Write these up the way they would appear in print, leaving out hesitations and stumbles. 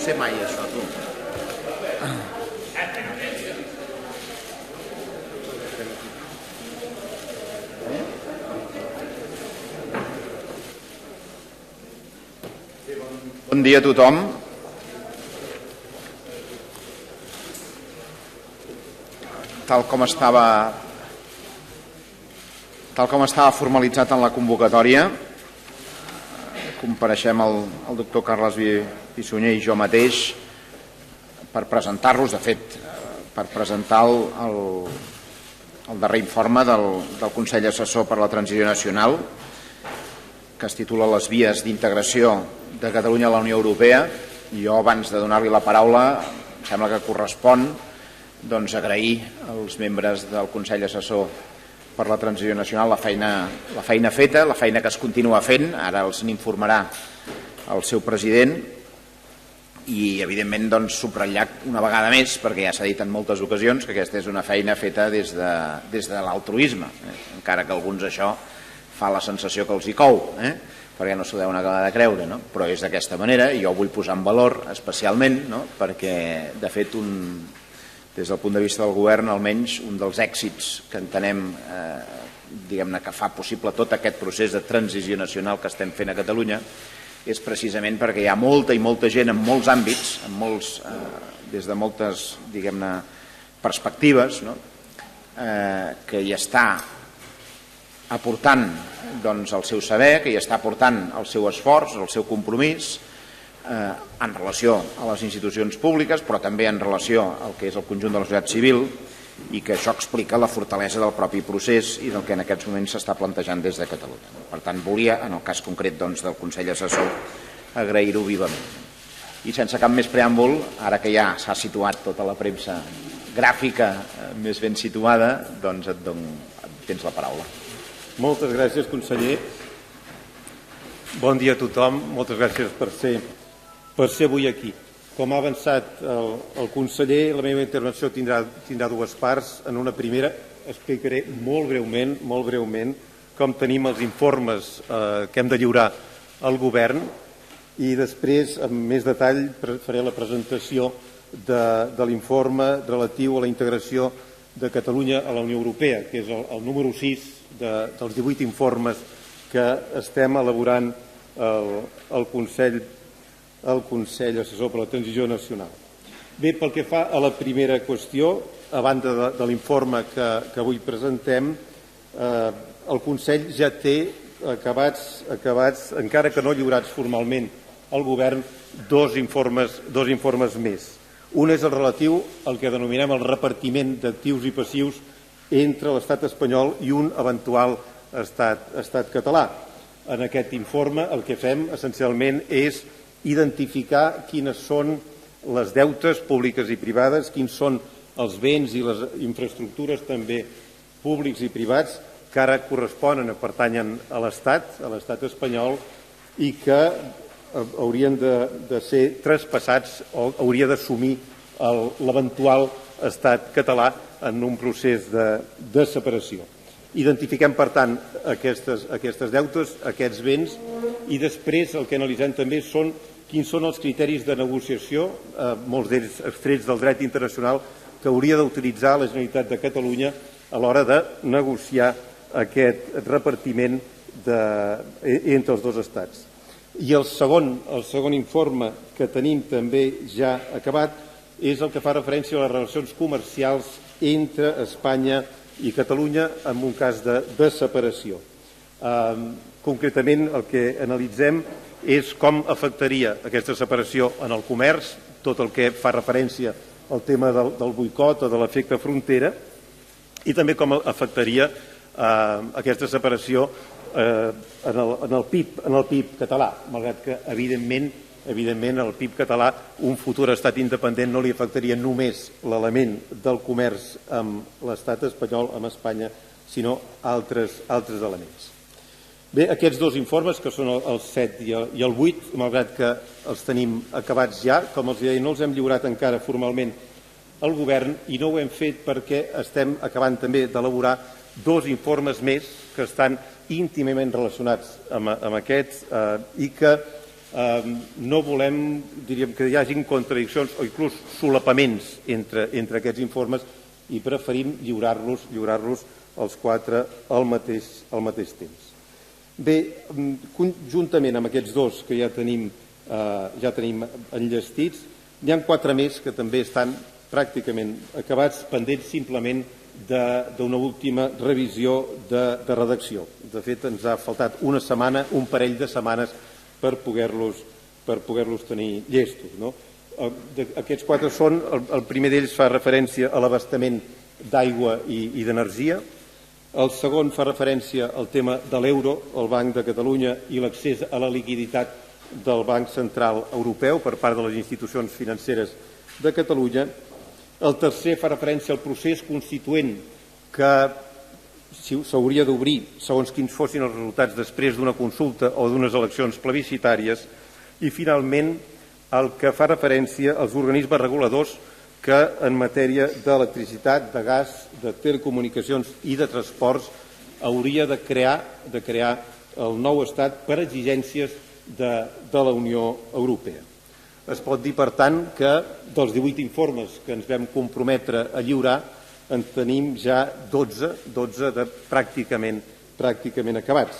sé mai això, tu. Bon dia a tothom. Tal com estava formalitzat en la convocatòria, compareixem el doctor Carles Bissunyer i jo mateix per presentar-los, de fet, per presentar el darrer informe del Consell Assessor per a la Transició Nacional, que es titula Les vies d'integració de Catalunya a la Unió Europea. I jo, abans de donar-li la paraula, em sembla que correspon agrair als membres del Consell Assessor per la Transició Nacional la feina feta, la feina que es continua fent. Ara els n'informarà el seu president i, evidentment, subratllar una vegada més, perquè ja s'ha dit en moltes ocasions, que aquesta és una feina feta des de l'altruisme, encara que alguns això fa la sensació que els hi cou, perquè no s'ho deuen acabar de creure, però és d'aquesta manera i jo vull posar en valor especialment, perquè, de fet, des del punt de vista del govern, almenys un dels èxits que entenem que fa possible tot aquest procés de transició nacional que estem fent a Catalunya és precisament perquè hi ha molta i molta gent en molts àmbits, des de moltes perspectives, que hi està aportant el seu saber, que hi està aportant el seu esforç, el seu compromís en relació a les institucions públiques, però també en relació al que és el conjunt de la societat civil, i que això explica la fortalesa del propi procés i del que en aquests moments s'està plantejant des de Catalunya. Per tant, volia, en el cas concret del Consell Assessor, agrair-ho vivament. I sense cap més preàmbul, ara que ja s'ha situat tota la premsa gràfica més ben situada, doncs tens la paraula. Moltes gràcies, conseller. Bon dia a tothom. Moltes gràcies per ser avui aquí. Com ha avançat el conseller, la meva intervenció tindrà dues parts. En una primera explicaré molt breument com tenim els informes que hem de lliurar al govern i després, amb més detall, faré la presentació de l'informe relatiu a la integració de Catalunya a la Unió Europea, que és el número 6 dels 18 informes que estem elaborant el Consell Assessor per a la Transició Nacional. Bé, pel que fa a la primera qüestió, a banda de l'informe que avui presentem, el Consell ja té acabats, encara que no lliurats formalment al govern, dos informes més. Un és el relatiu al que denominem el repartiment d'actius i passius entre l'estat espanyol i un eventual estat català. En aquest informe el que fem essencialment és identificar quines són les deutes públiques i privades, quins són els béns i les infraestructures també públics i privats que ara corresponen o pertanyen a l'estat espanyol i que haurien de ser traspassats o hauria d'assumir l'eventual estat català en un procés de separació. Identifiquem, per tant, aquestes deutes, aquests béns, i després el que analitzem també són quins són els criteris de negociació, molts d'ells extrets del dret internacional, que hauria d'utilitzar la Generalitat de Catalunya a l'hora de negociar aquest repartiment entre els dos estats. I el segon informe que tenim també ja acabat és el que fa referència a les relacions comercials entre Espanya i Catalunya en un cas de separació. Concretament, el que analitzem és com afectaria aquesta separació en el comerç, tot el que fa referència al tema del boicot o de l'efecte frontera, i també com afectaria aquesta separació en el PIB català, malgrat que, evidentment, el PIB català, un futur estat independent, no li afectaria només l'element del comerç amb l'estat espanyol, amb Espanya, sinó altres elements. Bé, aquests dos informes, que són el 7 i el 8, malgrat que els tenim acabats ja, com els deia, no els hem lliurat encara formalment al govern i no ho hem fet perquè estem acabant també d'elaborar dos informes més que estan íntimament relacionats amb aquests i que No volem, diríem, que hi hagin contradiccions o inclús solapaments entre aquests informes i preferim lliurar-los els quatre al mateix temps. Bé, conjuntament amb aquests dos que ja tenim enllestits, n'hi ha 4 més que també estan pràcticament acabats, pendents simplement d'una última revisió de redacció. De fet, ens ha faltat un parell de setmanes per poder-los tenir llestos. Aquests 4 són, el primer d'ells fa referència a l'abastament d'aigua i d'energia, el segon fa referència al tema de l'euro, el Banc de Catalunya i l'accés a la liquiditat del Banc Central Europeu per part de les institucions financeres de Catalunya. El tercer fa referència al procés constituent que s'hauria d'obrir segons quins fossin els resultats després d'una consulta o d'unes eleccions plebiscitàries. I, finalment, el que fa referència als organismes reguladors que en matèria d'electricitat, de gas, de telecomunicacions i de transports hauria de crear el nou Estat per exigències de la Unió Europea. Es pot dir, per tant, que dels 18 informes que ens vam comprometre a lliurar en tenim ja 12 de pràcticament acabats.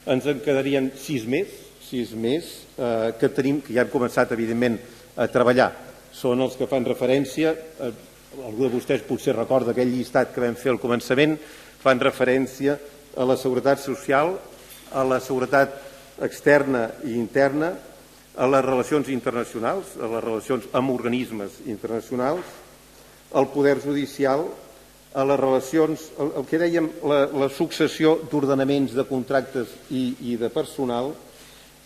Ens en quedarien 6 més que ja hem començat, evidentment, a treballar. Són els que fan referència, algú de vostès potser recorda aquell llistat que vam fer al començament, fan referència a la seguretat social, a la seguretat externa i interna, a les relacions internacionals, a les relacions amb organismes internacionals, al poder judicial, a les relacions, el que dèiem, la successió d'ordenaments de contractes i de personal,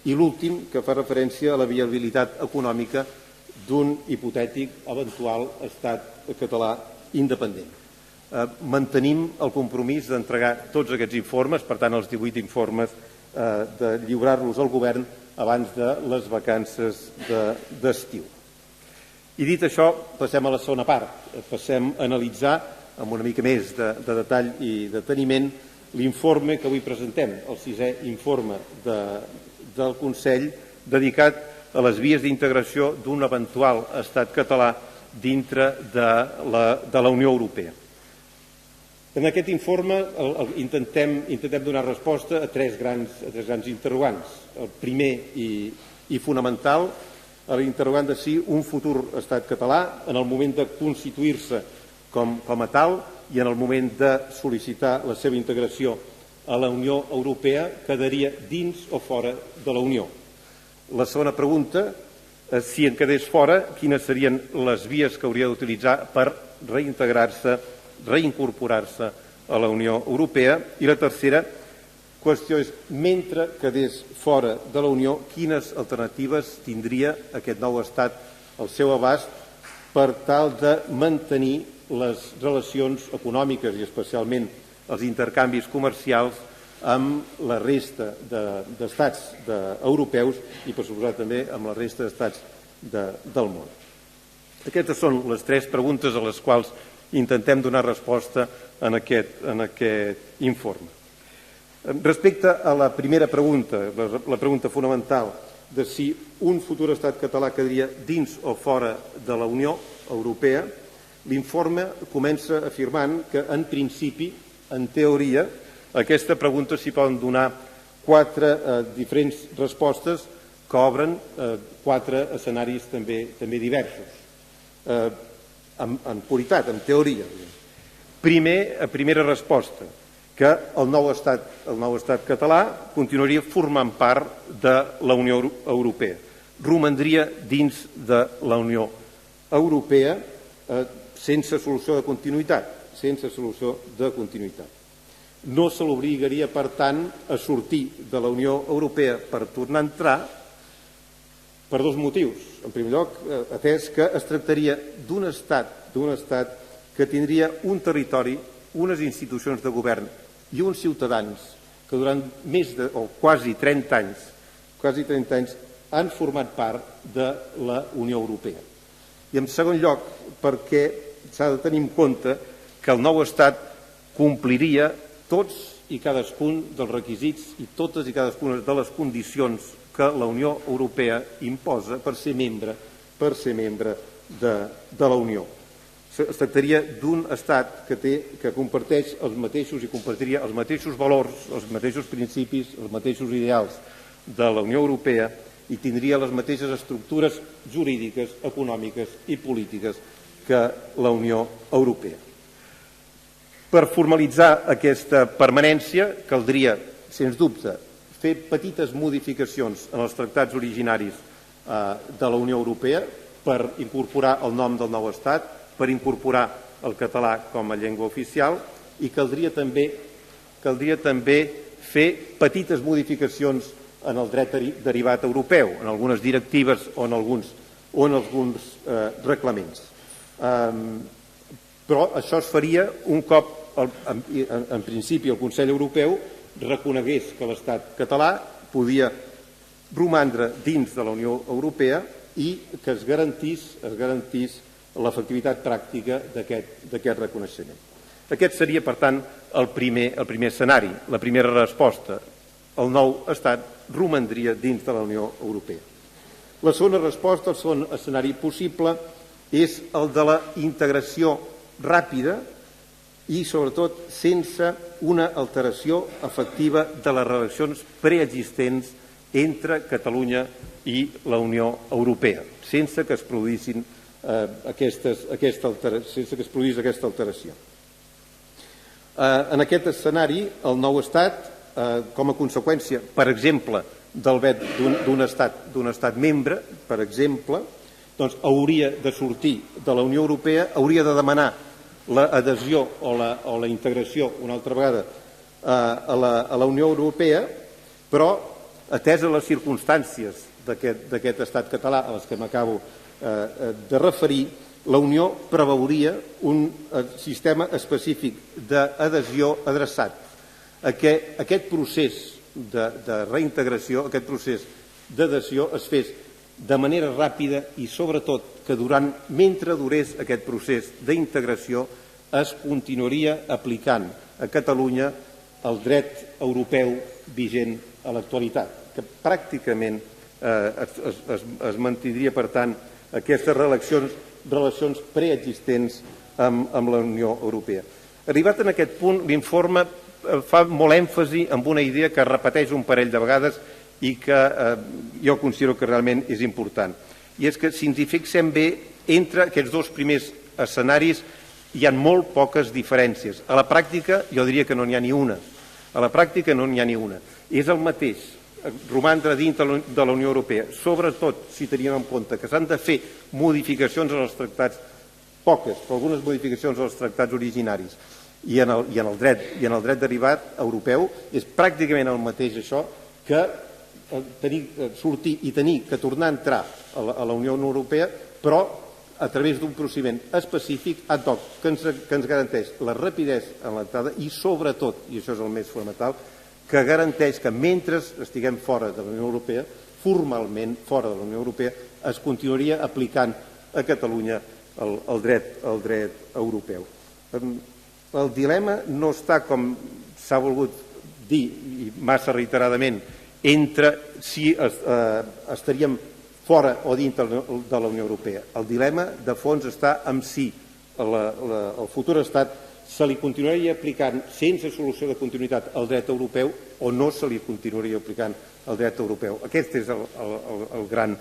i l'últim, que fa referència a la viabilitat econòmica d'un hipotètic eventual estat català independent. Mantenim el compromís d'entregar tots aquests informes, per tant els 18 informes, de lliurar-los al govern abans de les vacances d'estiu. I dit això, passem a la segona part. Passem a analitzar amb una mica més de detall i deteniment l'informe que avui presentem, el 6è informe del Consell dedicat a les vies d'integració d'un eventual estat català dintre de la Unió Europea. En aquest informe intentem donar resposta a tres grans interrogants. El primer i fonamental, l'interrogant de si un futur estat català, en el moment de constituir-se com a tal i en el moment de sol·licitar la seva integració a la Unió Europea, quedaria dins o fora de la Unió. La segona pregunta, si en quedés fora, quines serien les vies que hauria d'utilitzar per reintegrar-se, reincorporar-se a la Unió Europea. I la tercera qüestió és, mentre quedés fora de la Unió, quines alternatives tindria aquest nou estat al seu abast per tal de mantenir les relacions econòmiques i especialment els intercanvis comercials amb la resta d'estats europeus i, per suposar, també amb la resta d'estats del món. Aquestes són les tres preguntes a les quals intentem donar resposta en aquest informe. Respecte a la primera pregunta, la pregunta fonamental de si un futur estat català quedaria dins o fora de la Unió Europea, l'informe comença afirmant que, en principi, en teoria, a aquesta pregunta s'hi poden donar 4 diferents respostes que obren 4 escenaris també diversos. En puritat, en teoria. Primera resposta, que el nou estat català continuaria formant part de la Unió Europea. Romandria dins de la Unió Europea sense solució de continuïtat. No se l'obligaria, per tant, a sortir de la Unió Europea per tornar a entrar per 2 motius. En primer lloc, atès que es tractaria d'un estat que tindria un territori, unes institucions de govern i uns ciutadans que durant quasi 30 anys han format part de la Unió Europea. I en segon lloc, perquè s'ha de tenir en compte que el nou estat compliria tots i cadascun dels requisits i totes i cadascuna de les condicions que la Unió Europea imposa per ser membre de la Unió. Es tractaria d'un estat que comparteix els mateixos i compartiria els mateixos valors, els mateixos principis, els mateixos ideals de la Unió Europea i tindria les mateixes estructures jurídiques, econòmiques i polítiques que la Unió Europea. Per formalitzar aquesta permanència caldria, sens dubte, fer petites modificacions en els tractats originaris de la Unió Europea per incorporar el nom del nou estat, per incorporar el català com a llengua oficial i caldria també fer petites modificacions en el dret derivat europeu, en algunes directives o en alguns reglaments. Però això es faria un cop, en principi, el Consell Europeu reconegués que l'estat català podia romandre dins de la Unió Europea i que es garantís l'efectivitat pràctica d'aquest reconeixement. Aquest seria, per tant, el primer escenari, la primera resposta. El nou estat romandria dins de la Unió Europea. La segona resposta, el segon escenari possible, és el de la integració ràpida i, sobretot, sense una alteració efectiva de les relacions preexistents entre Catalunya i la Unió Europea, sense que es produís aquesta alteració. En aquest escenari, el nou estat, com a conseqüència, per exemple, del vet d'un estat membre, per exemple, doncs hauria de sortir de la Unió Europea, hauria de demanar l'adhesió o la integració una altra vegada a la Unió Europea, però, ateses les circumstàncies d'aquest estat català a les que m'acabo de referir, la Unió preveuria un sistema específic d'adhesió adreçat a que aquest procés de reintegració, aquest procés d'adhesió es fes de manera ràpida i, sobretot, que mentre durés aquest procés d'integració es continuaria aplicant a Catalunya el dret europeu vigent a l'actualitat, que pràcticament es mantindria, per tant, aquestes relacions preexistents amb la Unió Europea. Arribat en aquest punt, l'informe fa molt èmfasi en una idea que es repeteix un parell de vegades i que jo considero que realment és important. I és que, si ens hi fixem bé, entre aquests dos primers escenaris hi ha molt poques diferències. A la pràctica, jo diria que no n'hi ha ni una. A la pràctica no n'hi ha ni una. És el mateix romandre dins de la Unió Europea, sobretot si teníem en compte que s'han de fer modificacions en els tractats, poques, però algunes modificacions en els tractats originaris i en el dret derivat europeu, és pràcticament el mateix això que sortir i tenir que tornar a entrar a la Unió Europea, però a través d'un procediment específic ad hoc que ens garanteix la rapidesa en l'entrada i, sobretot, i això és el més fonamental, que garanteix que mentre estiguem fora de la Unió Europea, formalment fora de la Unió Europea, es continuaria aplicant a Catalunya el dret europeu. El dilema no està, com s'ha volgut dir, i massa reiteradament, entre si estaríem fora o dintre de la Unió Europea. El dilema de fons està en si el futur estat se li continuaria aplicant sense solució de continuïtat el dret europeu o no se li continuaria aplicant el dret europeu. Aquest és el gran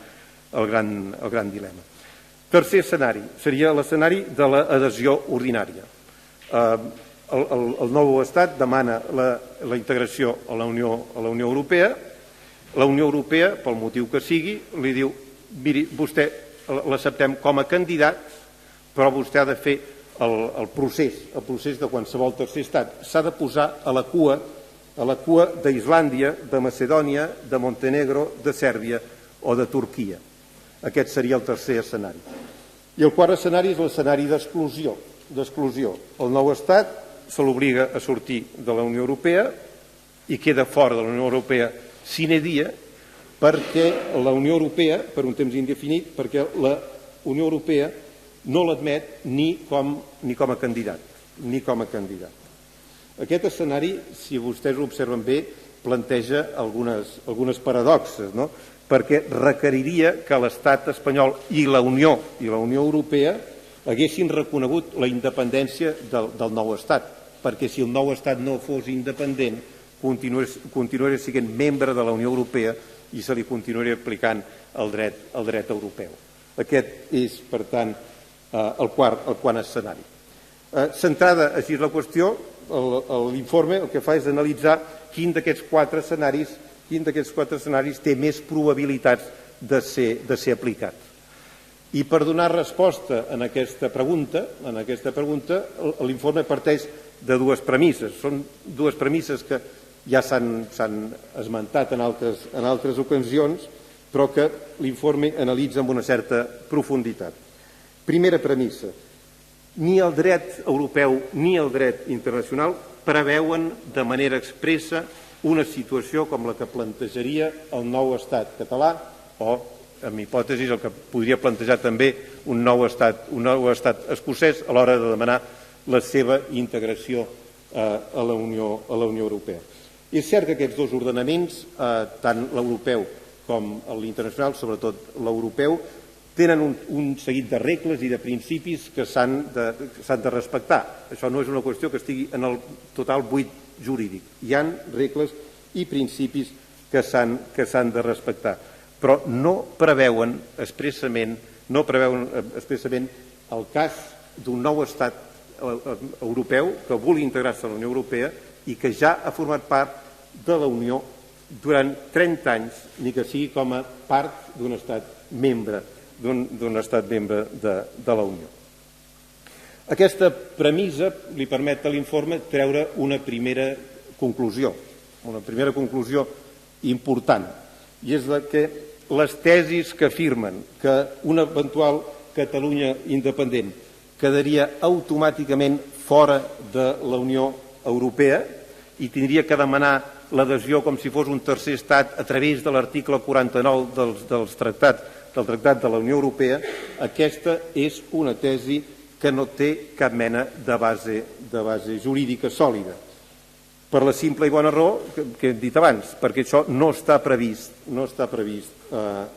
dilema. Tercer escenari seria l'escenari de l'adhesió ordinària. El nou estat demana la integració a la Unió Europea. La Unió Europea, pel motiu que sigui, li diu: miri, vostè l'acceptem com a candidat, però vostè ha de fer el procés de qualsevol tercer estat. S'ha de posar a la cua d'Islàndia, de Macedònia, de Montenegro, de Sèrbia o de Turquia. Aquest seria el tercer escenari. I el quart escenari és l'escenari d'exclusió. El nou estat se l'obliga a sortir de la Unió Europea i queda fora de la Unió Europea sine die perquè la Unió Europea, per un temps indefinit, perquè la Unió Europea no l'admet ni com a candidat. Aquest escenari, si vostès ho observen bé, planteja algunes paradoxes, no? Perquè requeriria que l'Estat espanyol i la Unió Europea haguessin reconegut la independència del nou Estat, perquè si el nou Estat no fos independent continuaria sent membre de la Unió Europea i se li continuaria aplicant el dret europeu. Aquest és, per tant, el quart escenari. Centrada així la qüestió, l'informe el que fa és analitzar quin d'aquests quatre escenaris té més probabilitats de ser aplicat. I per donar resposta a aquesta pregunta, l'informe parteix de dues premisses. Són dues premisses que ja s'han esmentat en altres ocasions, però que l'informe analitza amb una certa profunditat. Primera premissa: ni el dret europeu ni el dret internacional preveuen de manera expressa una situació com la que plantejaria el nou estat català o, en hipòtesis, el que podria plantejar també un nou estat escocès a l'hora de demanar la seva integració a la Unió Europea. És cert que aquests dos ordenaments, tant l'europeu com l'internacional, sobretot l'europeu, tenen un seguit de regles i de principis que s'han de respectar. Això no és una qüestió que estigui en el total buit jurídic. Hi ha regles i principis que s'han de respectar, però no preveuen expressament el cas d'un nou estat europeu que vulgui integrar-se a la Unió Europea i que ja ha format part de la Unió durant 30 anys, ni que sigui com a part d'un estat membre de la Unió. Aquesta premissa li permet a l'informe treure una primera conclusió important, i és que les tesis que afirmen que una eventual Catalunya independent quedaria automàticament fora de la Unió Europea i tindria que demanar l'adhesió com si fos un tercer estat a través de l'article 49 del Tractat de la Unió Europea, aquesta és una tesi que no té cap mena de base jurídica sòlida. Per la simple i bona raó que hem dit abans, perquè això no està previst a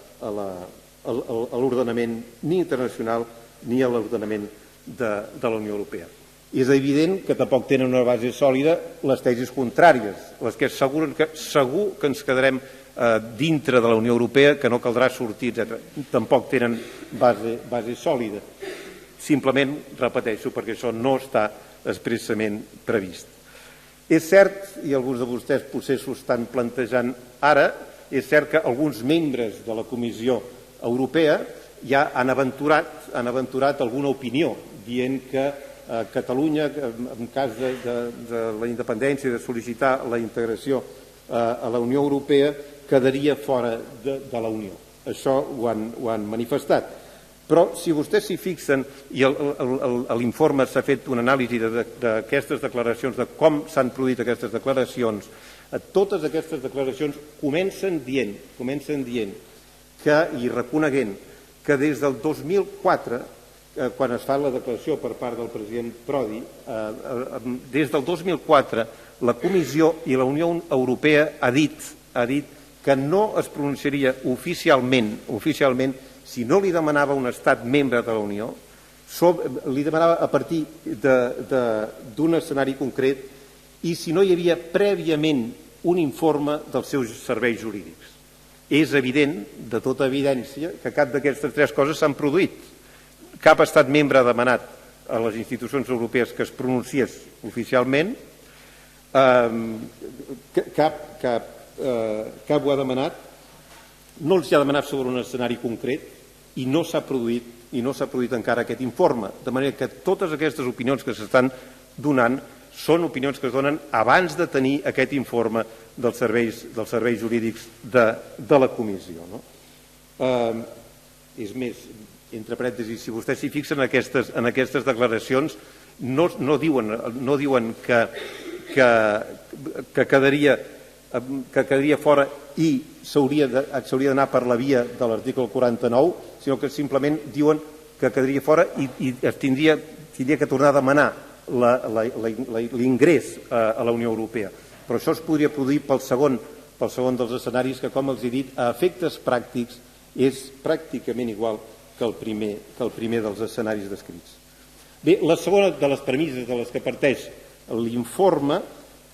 l'ordenament ni internacional ni a l'ordenament de la Unió Europea. És evident que tampoc tenen una base sòlida les tesis contràries, les que asseguren que segur que ens quedarem dintre de la Unió Europea, que no caldrà sortir, etc. Tampoc tenen base sòlida. Simplement, repeteixo, perquè això no està expressament previst. És cert, i alguns de vostès potser s'ho estan plantejant ara, és cert que alguns membres de la Comissió Europea ja han aventurat alguna opinió, dient que Catalunya, en cas de la independència i de sol·licitar la integració a la Unió Europea, quedaria fora de la Unió. Això ho han manifestat. Però si vostès s'hi fixen, i a l'informe s'ha fet una anàlisi d'aquestes declaracions, de com s'han produït aquestes declaracions, totes aquestes declaracions comencen dient que, i reconeguent, que des del 2004, quan es fa la declaració per part del president Prodi, des del 2004 la Comissió i la Unió Europea ha dit que no es pronunciaria oficialment si no li demanava un estat membre de la Unió, li demanava a partir d'un escenari concret i si no hi havia prèviament un informe dels seus serveis jurídics. És evident, de tota evidència, que cap d'aquestes tres coses s'han produït. Cap estat membre ha demanat a les institucions europees que es pronunciés oficialment, cap ho ha demanat, no els ha demanat sobre un escenari concret i no s'ha produït encara aquest informe, de manera que totes aquestes opinions que s'estan donant són opinions que es donen abans de tenir aquest informe dels serveis jurídics de la Comissió. És més, entre parèntesis, si vostès s'hi fixen en aquestes declaracions, no diuen que quedaria fora i s'hauria d'anar per la via de l'article 49, sinó que simplement diuen que quedaria fora i es tindria que tornar a demanar l'ingrés a la Unió Europea. però això es podria produir pel segon dels escenaris, que, com els he dit, a efectes pràctics és pràcticament igual que el primer dels escenaris descrits. Bé, la segona de les premisses de les que parteix l'informe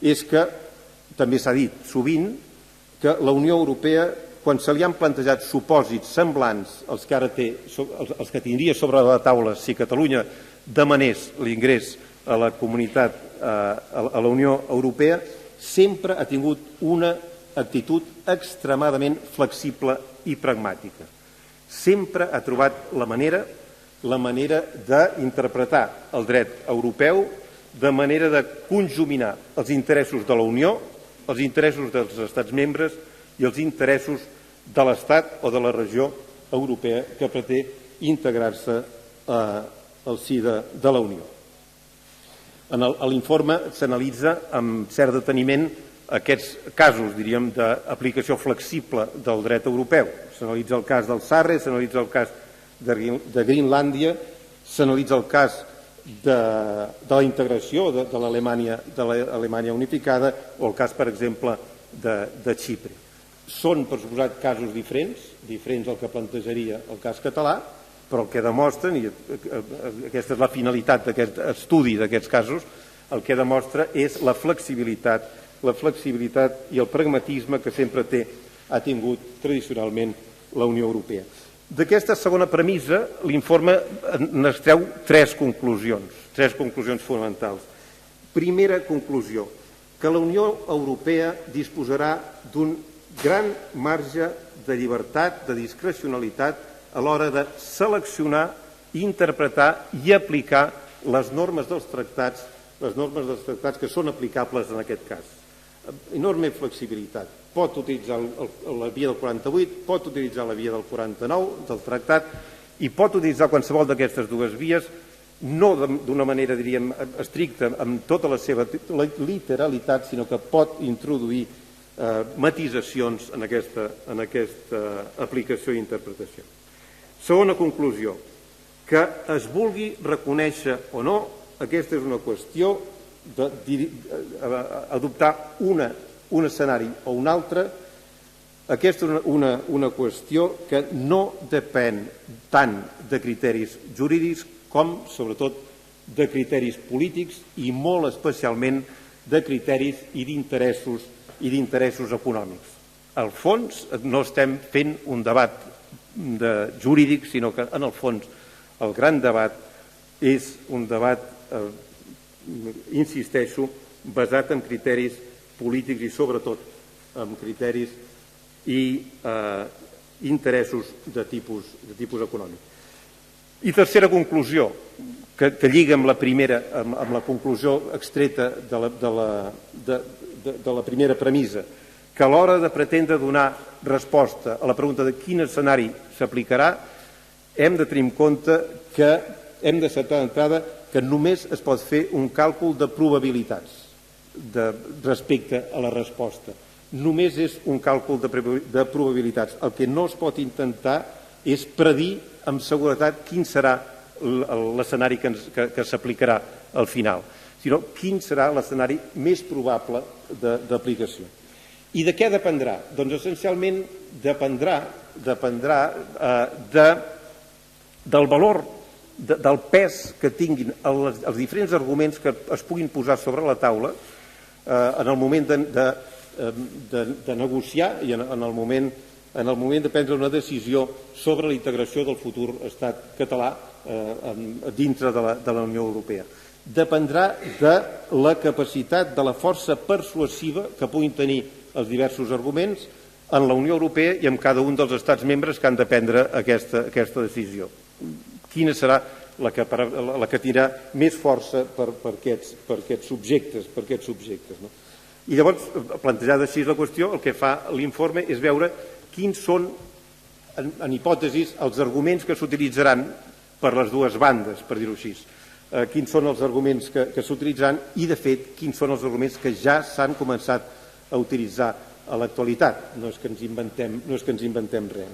és que, també s'ha dit sovint, que la Unió Europea, quan se li han plantejat supòsits semblants als que ara té, els que tindria sobre la taula si Catalunya demanés l'ingrés a la comunitat, a la Unió Europea, sempre ha tingut una actitud extremadament flexible i pragmàtica. Sempre ha trobat la manera d'interpretar el dret europeu, de manera de conjuminar els interessos de la Unió, els interessos dels estats membres i els interessos de l'Estat o de la regió europea que pretén integrar-se al si de la Unió. A l'informe s'analitza amb cert deteniment aquests casos, diríem, d'aplicació flexible del dret europeu. S'analitza el cas del Sarre, s'analitza el cas de Grinlàndia, s'analitza el cas de la integració de l'Alemanya unificada o el cas, per exemple, de Xipre. Són, per suposat, casos diferents al que plantejaria el cas català, però el que demostren, i aquesta és la finalitat d'aquest estudi d'aquests casos, el que demostra és la flexibilitat i el pragmatisme que sempre ha tingut tradicionalment la Unió Europea. D'aquesta segona premissa, l'informe n'extreu tres conclusions fonamentals. Primera conclusió, que la Unió Europea disposarà d'un gran marge de llibertat, de discrecionalitat, a l'hora de seleccionar, interpretar i aplicar les normes dels tractats que són aplicables en aquest cas. Enorme flexibilitat. Pot utilitzar la via del 48, pot utilitzar la via del 49 del tractat i pot utilitzar qualsevol d'aquestes dues vies, no d'una manera, diríem, estricta, amb tota la seva literalitat, sinó que pot introduir matisacions en aquesta aplicació i interpretació. Segona conclusió, que es vulgui reconèixer o no, aquesta és una qüestió d'adoptar un escenari o un altre. Aquesta és una qüestió que no depèn tant de criteris jurídics com, sobretot, de criteris polítics i molt especialment de criteris i d'interessos econòmics. Al fons no estem fent un debat jurídic, sinó que en el fons el gran debat és un debat, insisteixo, basat en criteris polítics i sobretot en criteris i interessos de tipus econòmic. I tercera conclusió, que lliga amb la primera, amb la conclusió extreta de la primera premissa, que a l'hora de pretendre donar resposta a la pregunta de quin escenari s'aplicarà, hem de tenir en compte que hem d'acceptar d'entrada que només es pot fer un càlcul de probabilitats respecte a la resposta. Només és un càlcul de probabilitats. El que no es pot intentar és predir amb seguretat quin serà l'escenari que s'aplicarà al final, sinó quin serà l'escenari més probable d'aplicació. I de què dependrà? Doncs essencialment dependrà del valor, del pes que tinguin els diferents arguments que es puguin posar sobre la taula en el moment de negociar i en el moment de prendre una decisió sobre la integració del futur estat català dintre de la Unió Europea. Dependrà de la capacitat, de la força persuasiva que puguin tenir els diversos arguments en la Unió Europea i en cada un dels estats membres que han de prendre aquesta decisió. Quina serà la que tindrà més força per aquests subjectes. I llavors, plantejada així la qüestió, el que fa l'informe és veure quins són, en hipòtesis, els arguments que s'utilitzaran per les dues bandes, per dir-ho així. Quins són els arguments que s'utilitzaran i, de fet, quins són els arguments que ja s'han començat a utilitzar a l'actualitat. No és que ens inventem res.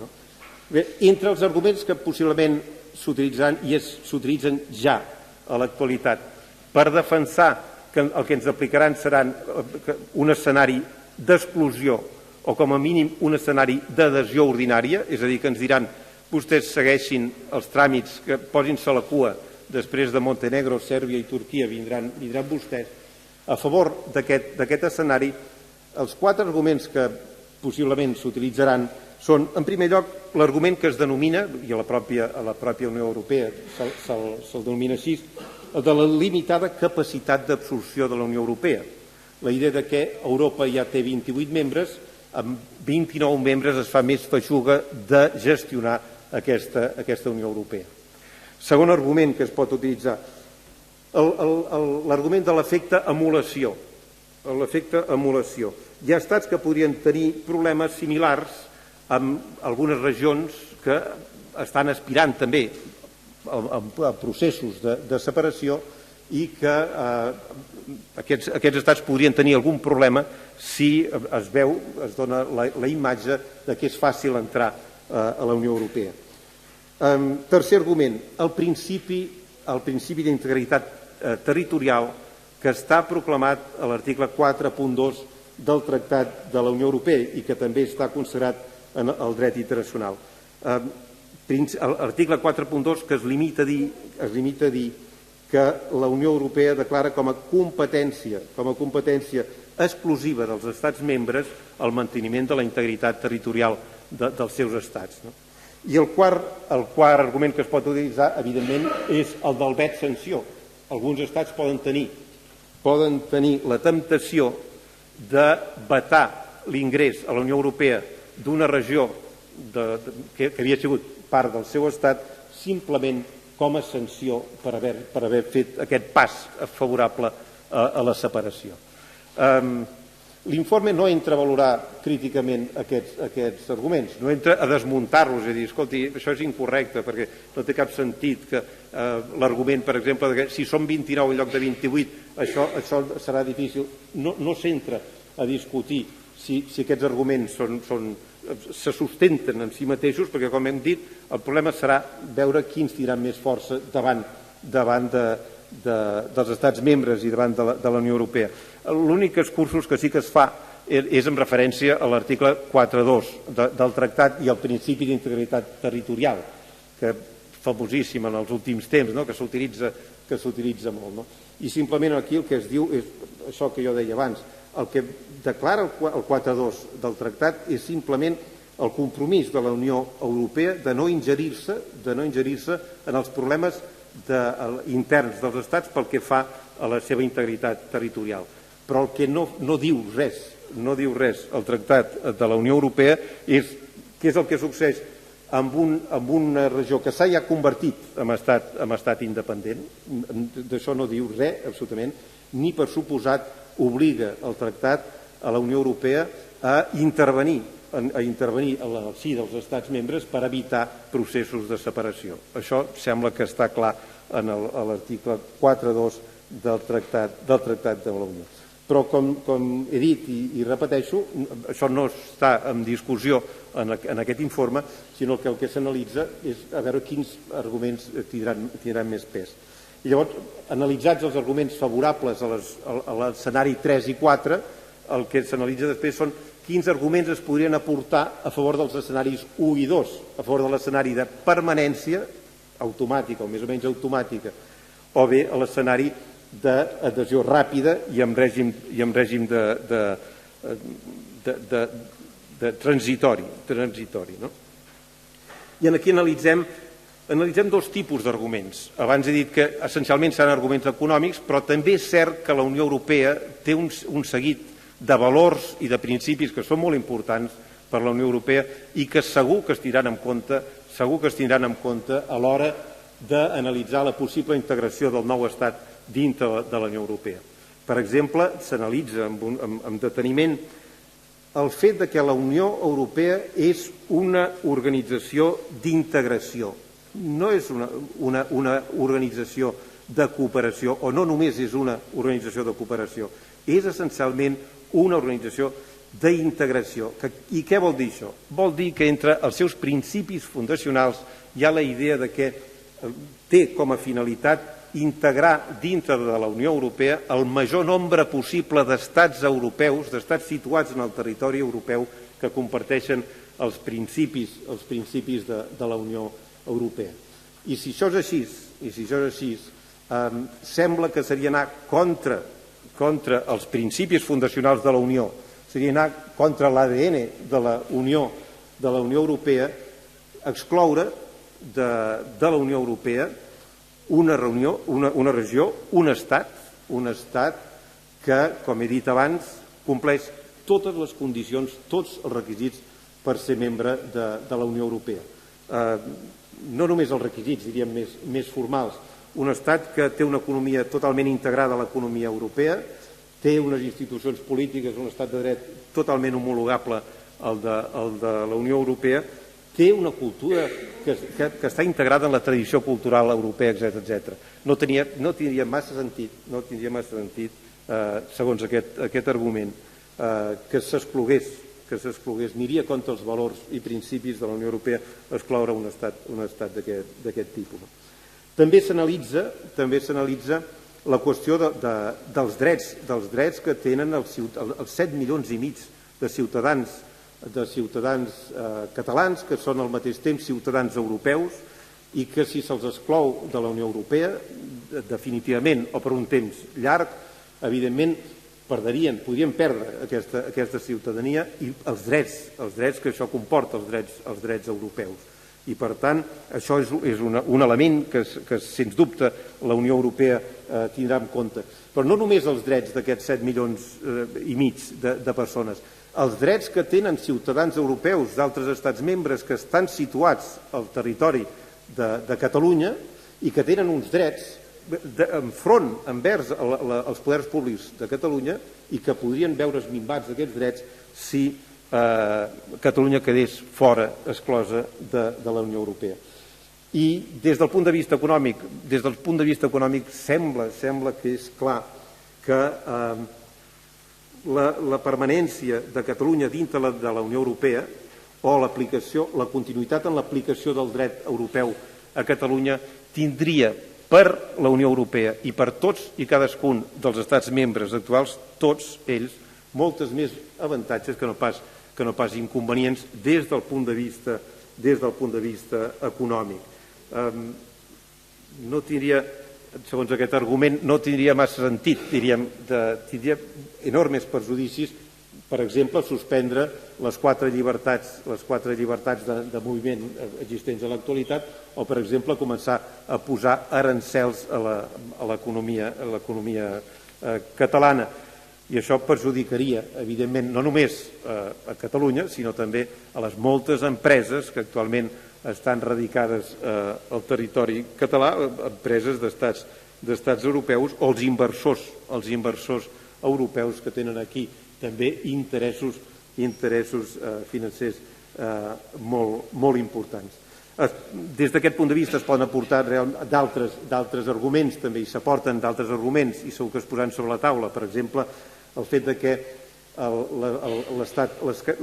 Bé, entre els arguments que possiblement s'utilitzaran i s'utilitzen ja a l'actualitat per defensar que el que ens aplicaran seran un escenari d'exclusió o com a mínim un escenari d'adhesió ordinària, és a dir, que ens diran vostès segueixin els tràmits, que posin-se a la cua, després de Montenegro, Sèrbia i Turquia vindran vostès. A favor d'aquest escenari, els 4 arguments que possiblement s'utilitzaran són, en primer lloc, l'argument que es denomina, i a la pròpia Unió Europea se'l denomina així, el de la limitada capacitat d'absorció de la Unió Europea. La idea que Europa ja té 28 membres, amb 29 membres es fa més feixuga de gestionar aquesta Unió Europea. Segon argument que es pot utilitzar, l'argument de l'efecte emulació. L'efecte emulació. Hi ha estats que podrien tenir problemes similars amb algunes regions que estan aspirant també a processos de separació i que aquests estats podrien tenir algun problema si es dona la imatge que és fàcil entrar a la Unió Europea. Tercer argument, el principi d'integritat territorial que està proclamat a l'article 4.2 del Tractat de la Unió Europea i que també està consagrat en el dret internacional. L'article 4.2 que es limita a dir que la Unió Europea declara com a competència exclusiva dels estats membres el manteniment de la integritat territorial dels seus estats. I el quart argument que es pot utilitzar, evidentment, és el del vet sanció. Alguns estats poden tenir la temptació de vetar l'ingrés a la Unió Europea d'una regió que havia sigut part del seu estat simplement com a sanció per haver fet aquest pas favorable a la separació. L'informe no entra a valorar críticament aquests arguments, no entra a desmuntar-los i dir, escolti, això és incorrecte perquè no té cap sentit que l'argument, per exemple, que si són 29 en lloc de 28 això serà difícil. No s'entra a discutir si aquests arguments se sustenten en si mateixos, perquè, com hem dit, el problema serà veure quins tindran més força davant dels estats membres i davant de la Unió Europea. L'únic excursus que sí que es fa és en referència a l'article 4.2 del Tractat i al principi d'integritat territorial, que és famosíssim en els últims temps, que s'utilitza molt. I simplement aquí el que es diu és això que jo deia abans. El que declara el 4.2 del Tractat és simplement el compromís de la Unió Europea de no ingerir-se en els problemes interns dels estats pel que fa a la seva integritat territorial. Però el que no diu res el Tractat de la Unió Europea és què és el que succeeix amb una regió que s'ha ja convertit en estat independent. D'això no diu res, absolutament, ni per suposat obliga el Tractat a la Unió Europea a intervenir en el si dels estats membres per evitar processos de separació. Això sembla que està clar en l'article 4.2 del Tractat de la Unió. Però, com he dit i repeteixo, això no està en discussió en aquest informe, sinó que el que s'analitza és a veure quins arguments tindran més pes. I llavors, analitzats els arguments favorables a l'escenari 3 i 4, el que s'analitza després són quins arguments es podrien aportar a favor dels escenaris 1 i 2, a favor de l'escenari de permanència automàtica o més o menys automàtica, o bé a l'escenari d'adhesió ràpida i amb règim de transitori. I aquí analitzem dos tipus d'arguments. Abans he dit que essencialment seran arguments econòmics, però també és cert que la Unió Europea té un seguit de valors i de principis que són molt importants per la Unió Europea i que segur que es tindran en compte a l'hora d'analitzar la possible integració del nou estat dintre de la Unió Europea. Per exemple, s'analitza amb deteniment el fet que la Unió Europea és una organització d'integració, no és una organització de cooperació, o no només és una organització de cooperació, és essencialment una organització d'integració. I què vol dir això? Vol dir que entre els seus principis fundacionals hi ha la idea de que té com a finalitat integrar dintre de la Unió Europea el major nombre possible d'estats europeus, d'estats situats en el territori europeu que comparteixen els principis de la Unió Europea. I si això és així, sembla que seria anar contra els principis fundacionals de la Unió, seria anar contra l'ADN de la Unió Europea, excloure de la Unió Europea una regió, un estat que, com he dit abans, compleix totes les condicions, tots els requisits per ser membre de la Unió Europea. No només els requisits, diríem, més formals. Un estat que té una economia totalment integrada a l'economia europea, té unes institucions polítiques, un estat de dret totalment homologable al de la Unió Europea, té una cultura que està integrada en la tradició cultural europea, etc. No tindria massa sentit, segons aquest argument, que s'exclogués, aniria contra els valors i principis de la Unió Europea excloure un estat d'aquest tipus. També s'analitza la qüestió dels drets que tenen els 7 milions i mig de ciutadans catalans, que són al mateix temps ciutadans europeus, i que si se'ls exclou de la Unió Europea, definitivament o per un temps llarg, evidentment podrien perdre aquesta ciutadania i els drets que això comporta, els drets europeus. I, per tant, això és un element que, sens dubte, la Unió Europea tindrà en compte. Però no només els drets d'aquests 7 milions i mig de persones, els drets que tenen ciutadans europeus d'altres estats membres que estan situats al territori de Catalunya i que tenen uns drets enfront, envers els poders públics de Catalunya, i que podrien veure's minvats aquests drets si Catalunya quedés fora, exclosa de la Unió Europea. I des del punt de vista econòmic, sembla que és clar que la permanència de Catalunya dintre de la Unió Europea o la continuïtat en l'aplicació del dret europeu a Catalunya tindria per la Unió Europea i per tots i cadascun dels estats membres actuals, tots ells, moltes més avantatges que no pas inconvenients des del punt de vista econòmic. No tindria, segons aquest argument, no tindria massa sentit, diríem, tindria enormes perjudicis, per exemple, suspendre les 4 llibertats de moviment existents a l'actualitat, o, per exemple, començar a posar arancels a l'economia catalana. I això perjudicaria, evidentment, no només a Catalunya, sinó també a les moltes empreses que actualment estan radicades al territori català, empreses d'estats europeus, o els inversors europeus que tenen aquí també interessos financers molt importants. Des d'aquest punt de vista es poden aportar d'altres arguments, també i s'aporten d'altres arguments i segur que es posaran sobre la taula. Per exemple, el fet que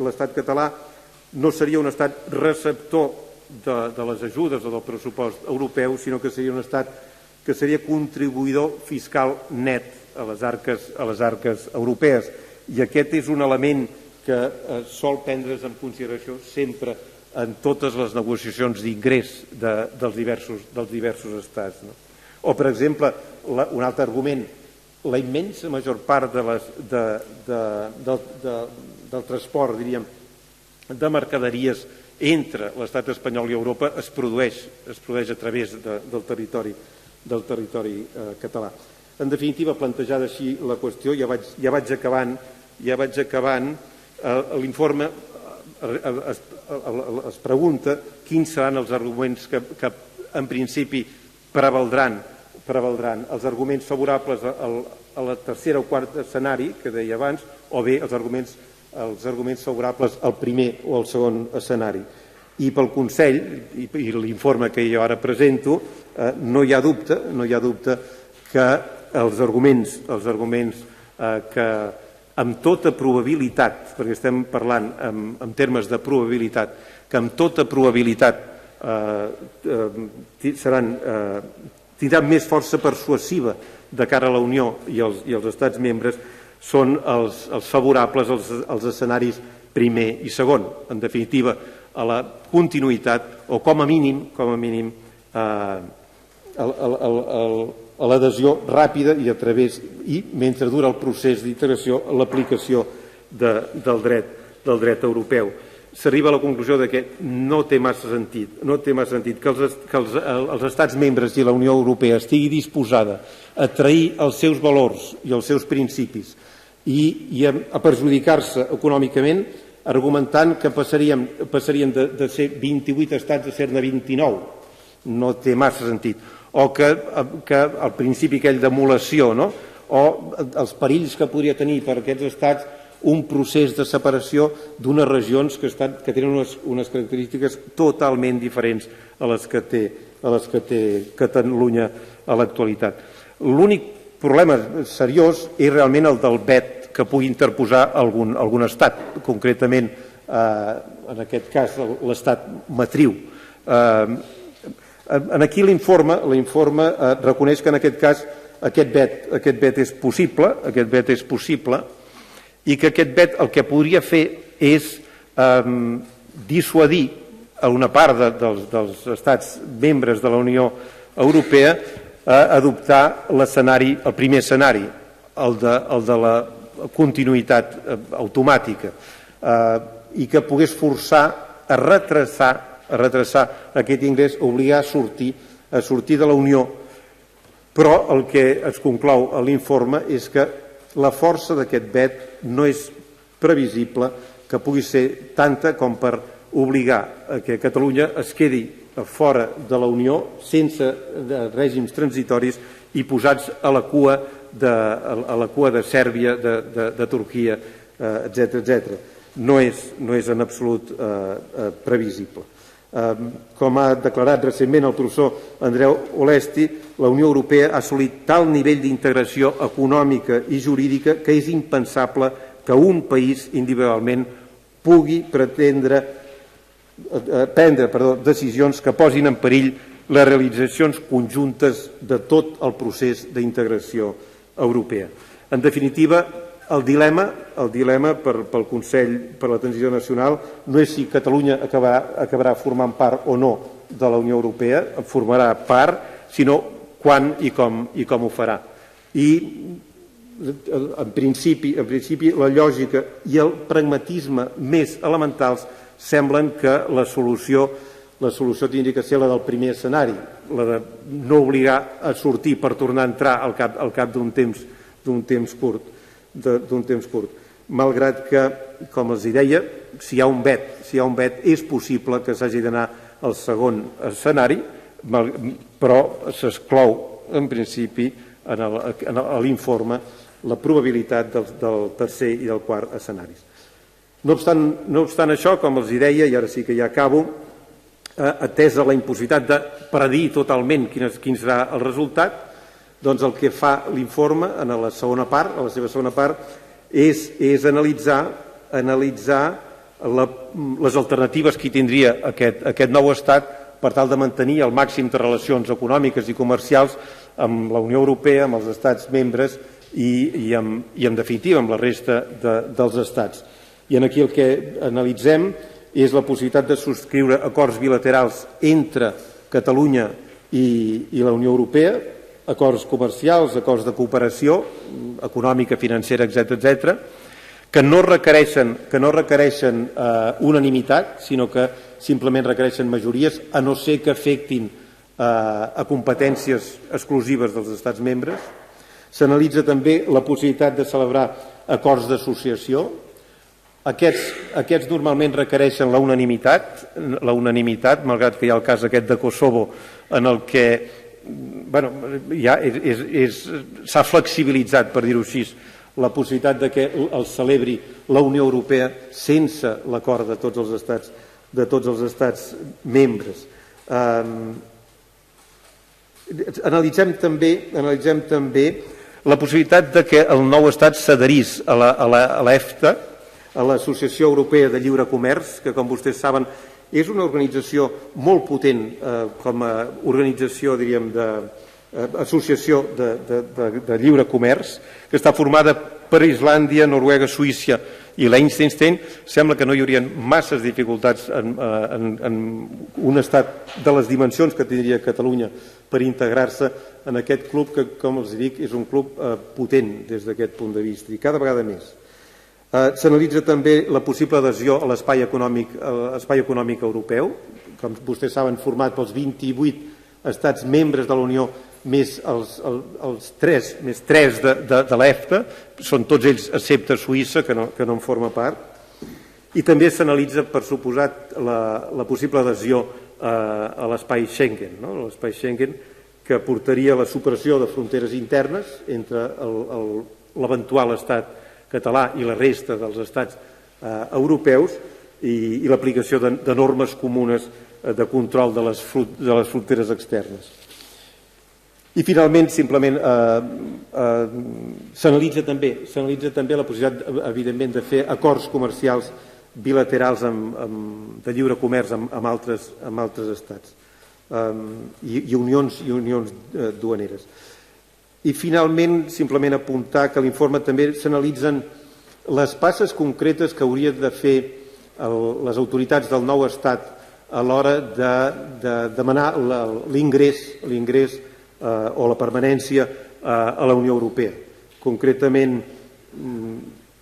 l'estat català no seria un estat receptor de les ajudes o del pressupost europeu, sinó que seria un estat que seria contribuïdor fiscal net a les arques europees. I aquest és un element que sol prendre's en consideració sempre en totes les negociacions d'ingrés dels diversos estats. O, per exemple, un altre argument, la immensa major part del transport, diríem, de mercaderies entre l'estat espanyol i Europa es produeix a través del territori català. En definitiva, plantejada així la qüestió, ja vaig acabant, l'informe es pregunta quins seran els arguments que en principi prevaldran, els arguments favorables a la tercera o quarta escenari que deia abans, o bé els arguments favorables al primer o al segon escenari. I pel Consell, i l'informe que jo ara presento, no hi ha dubte que els arguments que amb tota probabilitat, perquè estem parlant en termes de probabilitat, que amb tota probabilitat tindrà més força persuasiva de cara a la Unió i els estats membres són els favorables als escenaris primer i segon. En definitiva, a la continuïtat o com a mínim a l'adhesió ràpida i mentre dura el procés d'integració, l'aplicació del dret europeu. S'arriba a la conclusió de que no té massa sentit que els estats membres i la Unió Europea estigui disposada a trair els seus valors i els seus principis i a perjudicar-se econòmicament, argumentant que passarien de ser 28 estats a ser-ne 29. No té massa sentit. O que el principi aquell d'emulació, o els perills que podria tenir per aquests estats un procés de separació d'unes regions que tenen unes característiques totalment diferents a les que té Catalunya a l'actualitat. L'únic problema seriós és realment el del vet que pugui interposar algun estat, concretament, en aquest cas, l'estat matriu. Aquí l'informe reconeix que en aquest cas aquest vet és possible i que aquest vet el que podria fer és dissuadir a una part dels estats membres de la Unió Europea a adoptar el primer escenari, el de la continuïtat automàtica, i que pogués forçar a retrasar aquest ingrés, obligar a sortir de la Unió. Però el que es conclou a l'informe és que la força d'aquest vet no és previsible que pugui ser tanta com per obligar a que Catalunya es quedi fora de la Unió sense règims transitoris i posats a la cua de Sèrbia, de Turquia, etc. No és en absolut previsible. Com ha declarat recentment el professor Andreu Olesti, la Unió Europea ha assolit tal nivell d'integració econòmica i jurídica que és impensable que un país individualment pugui prendre decisions que posin en perill les realitzacions conjuntes de tot el procés d'integració europea. En definitiva, el dilema pel Consell per la Transició Nacional no és si Catalunya acabarà formant part o no de la Unió Europea, en formarà part, sinó quan i com ho farà. I, en principi, la lògica i el pragmatisme més elementals semblen que la solució hauria de ser la del primer escenari, la de no obligar a sortir per tornar a entrar al cap d'un temps curt. Malgrat que, com els deia, si hi ha un vet, és possible que s'hagi d'anar al segon escenari, però s'exclou, en principi, a l'informe, la probabilitat del tercer i del quart escenaris. No obstant això, com els deia, i ara sí que ja acabo, atesa la impossibilitat de predir totalment quin serà el resultat, doncs el que fa l'informe en la seva segona part, és analitzar les alternatives que tindria aquest nou estat per tal de mantenir el màxim de relacions econòmiques i comercials amb la Unió Europea, amb els estats membres i en definitiva amb la resta dels estats. I aquí el que analitzem és la possibilitat de subscriure acords bilaterals entre Catalunya i la Unió Europea, acords comercials, acords de cooperació econòmica, financera, etc., que no requereixen unanimitat, sinó que simplement requereixen majories, a no ser que afectin a competències exclusives dels estats membres. S'analitza també la possibilitat de celebrar acords d'associació. Aquests normalment requereixen la unanimitat, malgrat que hi ha el cas aquest de Kosovo, en el que s'ha flexibilitzat, per dir-ho així, la possibilitat que el celebri la Unió Europea sense l'acord de tots els estats membres. Analitzem també la possibilitat que el nou estat s'adherís a l'EFTA, a l'Associació Europea de Lliure Comerç, que, com vostès saben, és una organització molt potent com a organització, diríem, associació de lliure comerç, que està formada per Islàndia, Noruega, Suïssa i Liechtenstein. Sembla que no hi haurien masses dificultats en un estat de les dimensions que tindria Catalunya per integrar-se en aquest club que, com els dic, és un club potent des d'aquest punt de vista i cada vegada més. S'analitza també la possible adhesió a l'espai econòmic europeu, com vostès saben, format pels 28 estats membres de la Unió més els 3 de l'EFTA, són tots ells excepte Suïssa, que no en forma part, i també s'analitza, per suposat, la possible adhesió a l'espai Schengen, l'espai Schengen, que portaria a la superació de fronteres internes entre l'eventual estat català i la resta dels estats europeus i l'aplicació de normes comunes de control de les fronteres externes. I finalment, simplement, s'analitza també la possibilitat, evidentment, de fer acords comercials bilaterals de lliure comerç amb altres estats i unions duaneres. I finalment, simplement apuntar que a l'informe també s'analitzen les passes concretes que haurien de fer les autoritats del nou estat a l'hora de demanar l'ingrés o la permanència a la Unió Europea. Concretament,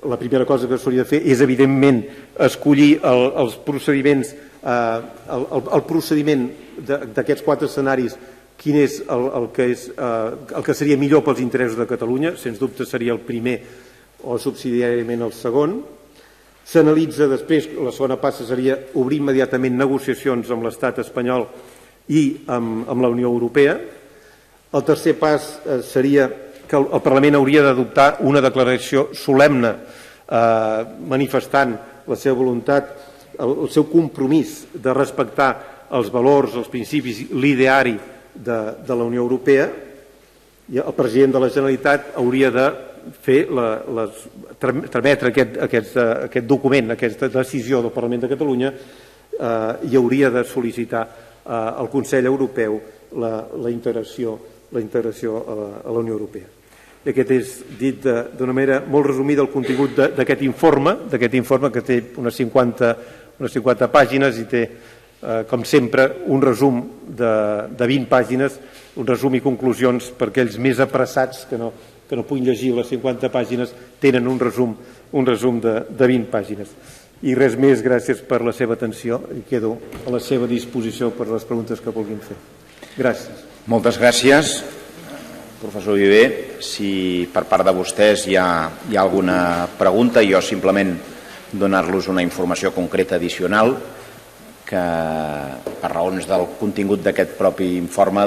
la primera cosa que s'hauria de fer és, evidentment, escollir els procediments, el procediment d'aquests 4 escenaris, quin és el que seria millor pels interessos de Catalunya. Sens dubte seria el primer o subsidiàriament el segon. S'analitza després, la segona passa seria obrir immediatament negociacions amb l'estat espanyol i amb la Unió Europea. El tercer pas seria que el Parlament hauria d'adoptar una declaració solemne manifestant la seva voluntat, el seu compromís de respectar els valors, els principis, l'ideari de la Unió Europea, i el president de la Generalitat hauria de trametre aquest document, aquesta decisió del Parlament de Catalunya, i hauria de sol·licitar al Consell Europeu la integració a la Unió Europea. I aquest és, dit d'una manera molt resumida, el contingut d'aquest informe que té unes 50 pàgines i té, com sempre, un resum de 20 pàgines, un resum i conclusions per aquells més apressats que no puguin llegir les 50 pàgines, tenen un resum de 20 pàgines. I res més, gràcies per la seva atenció i quedo a la seva disposició per les preguntes que vulguin fer. Gràcies. Moltes gràcies, professor Viver. Si per part de vostès hi ha alguna pregunta, jo simplement donar-los una informació concreta addicional, que per raons del contingut d'aquest propi informe,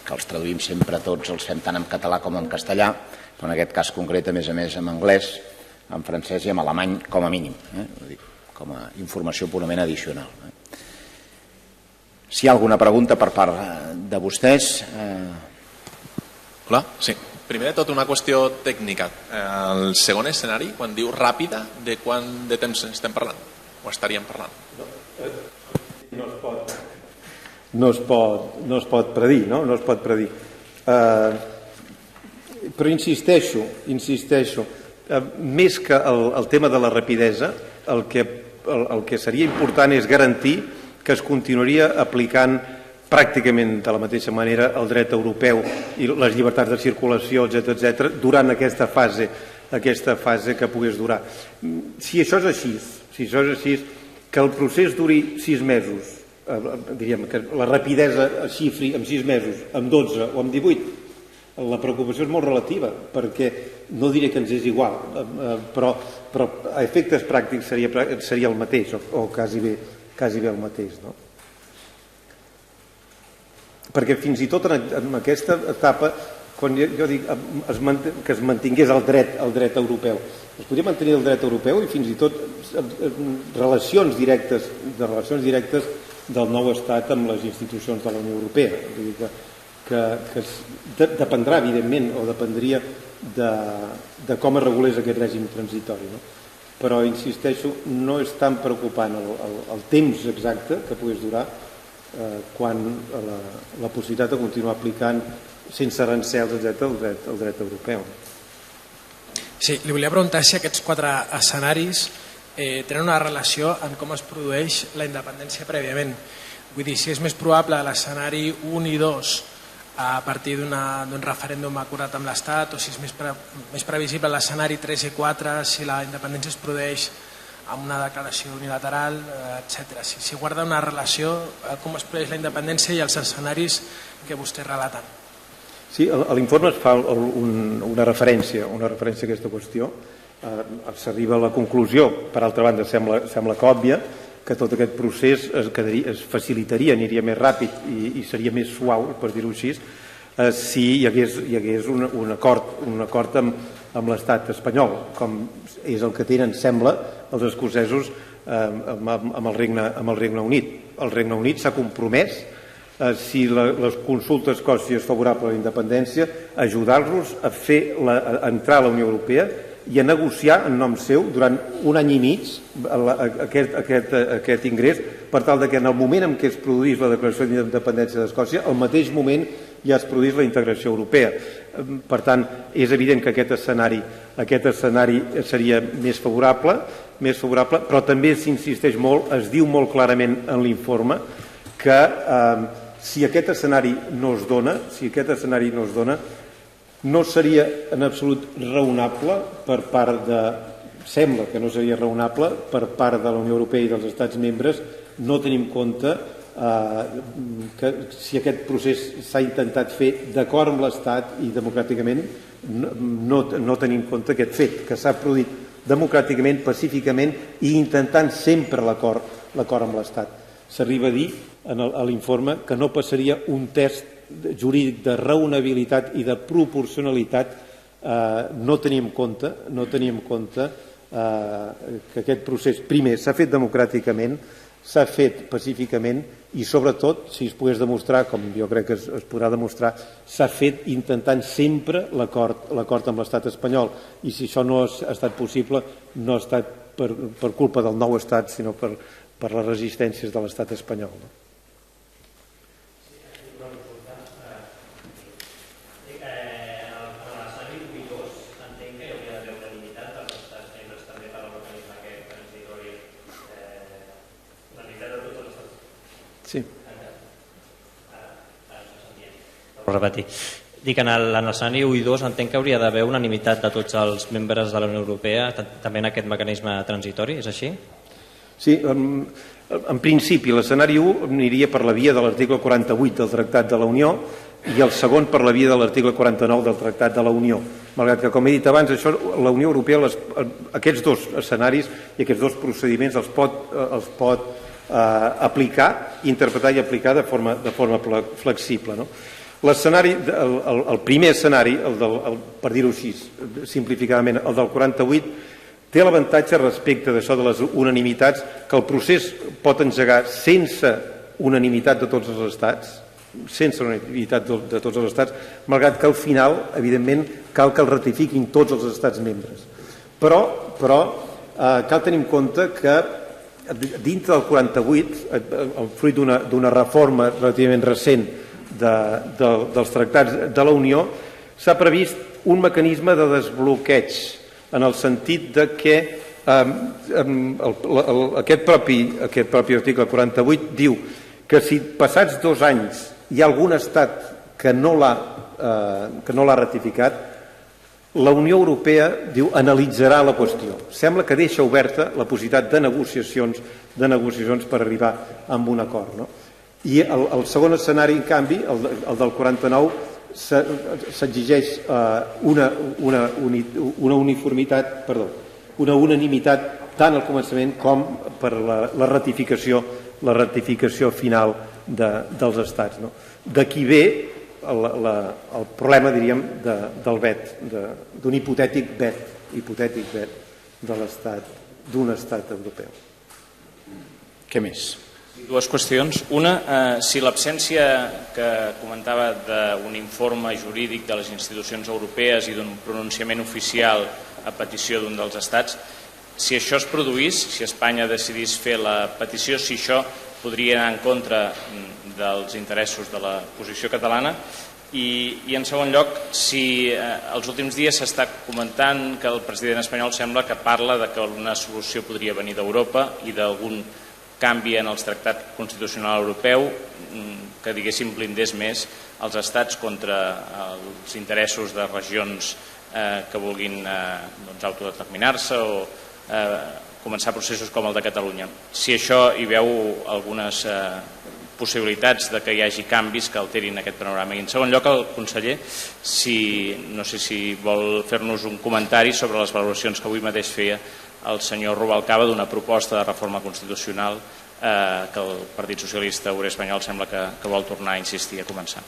que els traduïm sempre tots, els fem tant en català com en castellà, però en aquest cas concret, a més en anglès, en francès i en alemany, com a mínim, com a informació purament addicional. Si hi ha alguna pregunta per part de vostès... Hola, sí. Primer de tot, una qüestió tècnica. El segon escenari, quan diu ràpida, de quant de temps estem parlant? O estaríem parlant? No es pot predir, no? No es pot predir. Però insisteixo, més que el tema de la rapidesa, el que seria important és garantir que es continuaria aplicant pràcticament de la mateixa manera el dret europeu i les llibertats de circulació, etc., durant aquesta fase que pogués durar. Si això és així, que el procés duri 6 mesos, diríem que la rapidesa es xifri en 6 mesos, en 12 o en 18, la preocupació és molt relativa, perquè no diré que ens és igual, però a efectes pràctics seria el mateix, o quasi bé el mateix, no? Perquè fins i tot en aquesta etapa, quan jo dic que es mantingués el dret europeu, es podria mantenir el dret europeu i fins i tot relacions directes del nou estat amb les institucions de la Unió Europea. Vull dir que dependrà, evidentment, o dependria de com es regulés aquest règim transitori, no? Però, insisteixo, no és tan preocupant el temps exacte que pogués durar, quan la possibilitat de continuar aplicant sense arancels, etc., el dret europeu. Sí, li volia preguntar si aquests 4 escenaris tenen una relació en com es produeix la independència prèviament. Vull dir, si és més probable l'escenari 1 i 2 a partir d'un referèndum acordat amb l'Estat, o si és més previsible l'escenari 3 i 4 si la independència es produeix amb una declaració unilateral, etc. Si guarda una relació com es produeix la independència i els escenaris que vostè relaten. Sí, a l'informe es fa una referència a aquesta qüestió. S'arriba a la conclusió, per altra banda sembla que òbvia, que tot aquest procés es facilitaria, aniria més ràpid i seria més suau, per dir-ho així, si hi hagués un acord amb l'estat espanyol, com és el que tenen, sembla, els escocesos amb el Regne Unit. El Regne Unit s'ha compromès, si la consulta a Escòcia és favorable a la independència, a ajudar-los a entrar a la Unió Europea i a negociar en nom seu durant un any i mig aquest ingrés, per tal que en el moment en què es produís la declaració d'independència d'Escòcia, al mateix moment ja es produís la integració europea. Per tant, és evident que aquest escenari seria més favorable, però també s'insisteix molt, es diu molt clarament en l'informe que si aquest escenari no es dona, no seria en absolut raonable sembla que no seria raonable per part de la Unió Europea i dels Estats membres no tenir en compte que si aquest procés s'ha intentat fer d'acord amb l'Estat i democràticament, no tenir en compte aquest fet, que s'ha produït democràticament, pacíficament i intentant sempre l'acord amb l'Estat. S'arriba a dir a l'informe que no passaria un test jurídic de raonabilitat i de proporcionalitat, no tenim en compte que aquest procés, primer, s'ha fet democràticament, s'ha fet pacíficament i, sobretot, si es pogués demostrar, com jo crec que es podrà demostrar, s'ha fet intentant sempre l'acord amb l'estat espanyol. I si això no ha estat possible, no ha estat per culpa del nou estat, sinó per les resistències de l'estat espanyol. Sí. Repetir. Dic, en l'escenari 1 i 2 entenc que hauria d'haver unanimitat de tots els membres de la Unió Europea, també en aquest mecanisme transitori, és així? Sí, en principi l'escenari 1 aniria per la via de l'article 48 del Tractat de la Unió i el segon per la via de l'article 49 del Tractat de la Unió. Malgrat que, com he dit abans, la Unió Europea, aquests dos escenaris i aquests dos procediments els pot aplicar, interpretar i aplicar de forma flexible. El primer escenari, per dir-ho així, simplificadament, el del 48, té l'avantatge respecte d'això de les unanimitats que el procés pot engegar sense unanimitat de tots els estats, malgrat que al final, evidentment, cal que el ratifiquin tots els estats membres. Però cal tenir en compte que dintre del 48, fruit d'una reforma relativament recent dels tractats de la Unió, s'ha previst un mecanisme de desbloqueig en el sentit de que aquest propi article 48 diu que si passats 2 anys hi ha algun estat que no l'ha ratificat, la Unió Europea, diu, analitzarà la qüestió. Sembla que deixa oberta la possibilitat de negociacions per arribar a un acord. I el segon escenari, en canvi, el del 49, s'exigeix una unanimitat tant al començament com per la ratificació final dels estats. D'aquí ve el problema, diríem, del vet, d'un hipotètic vet d'un estat europeu. Què més? 2 qüestions. Una, si l'absència que comentava d'un informe jurídic de les institucions europees i d'un pronunciament oficial a petició d'un dels estats, si això es produís, si Espanya decidís fer la petició, si això podria anar en contra dels interessos de la posició catalana. I en segon lloc, si els últims dies s'està comentant que el president espanyol sembla que parla de que una solució podria venir d'Europa i d'algun canvi en el tractat constitucional europeu que, diguéssim, blindés més els estats contra els interessos de regions que vulguin autodeterminar-se o començar processos com el de Catalunya. Si això hi veu algunes possibilitats de que hi hagi canvis que alterin aquest panorama. I en segon lloc, el conseller, no sé si vol fer-nos un comentari sobre les valoracions que avui mateix feia el senyor Rubalcaba d'una proposta de reforma constitucional que el Partit Socialista Obrer Espanyol sembla que vol tornar a insistir a començar.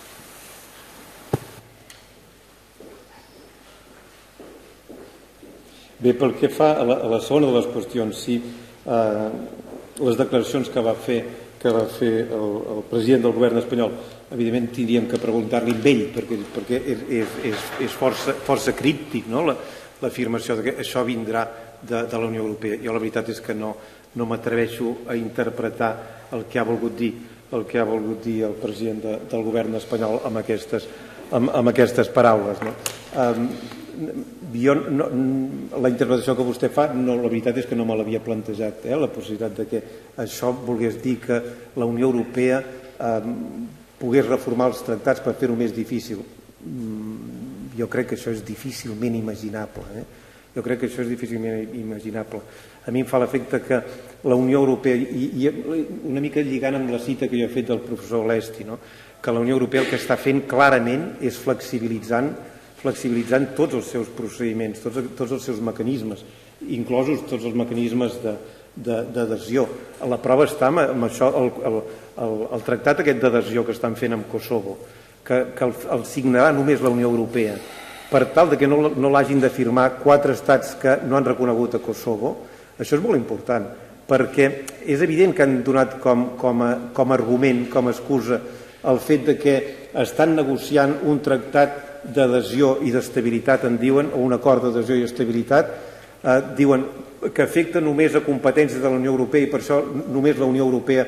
Bé, pel que fa a la segona de les qüestions, sí, les declaracions que va fer el president del govern espanyol, evidentment tindríem que preguntar-li a ell, perquè és força críptic, no?, l'afirmació que això vindrà de la Unió Europea. Jo la veritat és que no m'atreveixo a interpretar el que ha volgut dir el president del govern espanyol amb aquestes paraules, no? La interpretació que vostè fa, la veritat és que no me l'havia plantejat, la possibilitat de que això volgués dir que la Unió Europea pogués reformar els tractats per fer-ho més difícil. Jo crec que això és difícilment imaginable. A mi em fa l'efecte que la Unió Europea, i una mica lligant amb la cita que jo he fet del professor Lesti, que la Unió Europea el que està fent clarament és flexibilitzant tots els seus procediments, tots els seus mecanismes, inclosos tots els mecanismes d'adhesió. La prova està amb això, el tractat aquest d'adhesió que estan fent amb Kosovo, que el signarà només la Unió Europea, per tal que no l'hagin de firmar 4 estats que no han reconegut a Kosovo. Això és molt important, perquè és evident que han donat com a argument, com a excusa, el fet que estan negociant un tractat d'adhesió i d'estabilitat, en diuen, o un acord d'adhesió i estabilitat, diuen que afecta només a competències de la Unió Europea i per això només la Unió Europea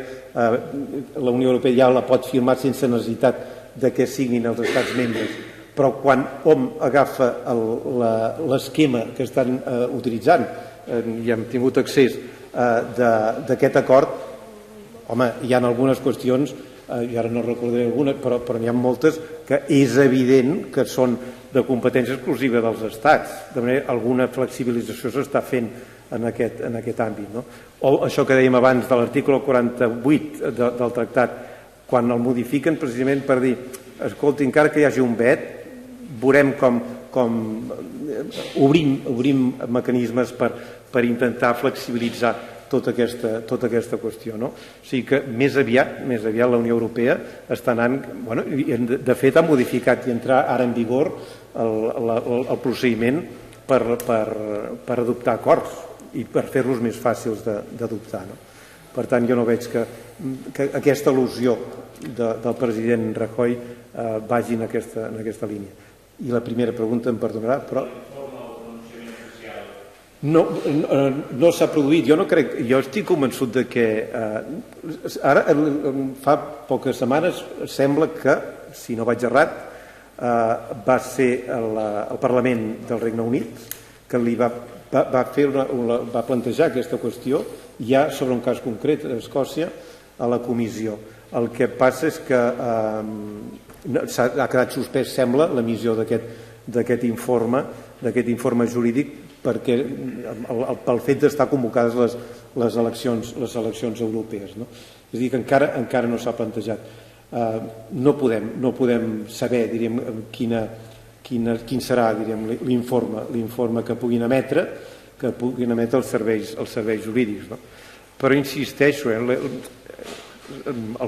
ja la pot firmar sense necessitat de que signin els estats membres. Però quan hom agafa l'esquema que estan utilitzant i hem tingut accés d'aquest acord, home, hi ha algunes qüestions, i ara no recordaré algunes, però n'hi ha moltes que és evident que són de competència exclusiva dels estats. De manera, alguna flexibilització s'està fent en aquest àmbit. O això que dèiem abans de l'article 48 del tractat, quan el modifiquen precisament per dir, escolti, encara que hi hagi un vet, veurem com obrim mecanismes per intentar flexibilitzar tota aquesta qüestió. O sigui que més aviat la Unió Europea està anant, de fet ha modificat i entrar ara en vigor el procediment per adoptar acords i per fer-los més fàcils d'adoptar. Per tant, jo no veig que aquesta al·lusió del president Rajoy vagi en aquesta línia. I la primera pregunta em perdonarà, però no s'ha produït. Jo estic convençut que ara, fa poques setmanes, sembla que, si no vaig errat, va ser el Parlament del Regne Unit que li va plantejar aquesta qüestió ja sobre un cas concret a Escòcia a la comissió. El que passa és que ha quedat suspès, sembla, l'emissió d'aquest informe jurídic perquè pel fet d'estar convocades les eleccions europees. És a dir, que encara no s'ha plantejat. No podem saber, diríem, quin serà l'informe que puguin emetre els serveis jurídics. Però insisteixo, el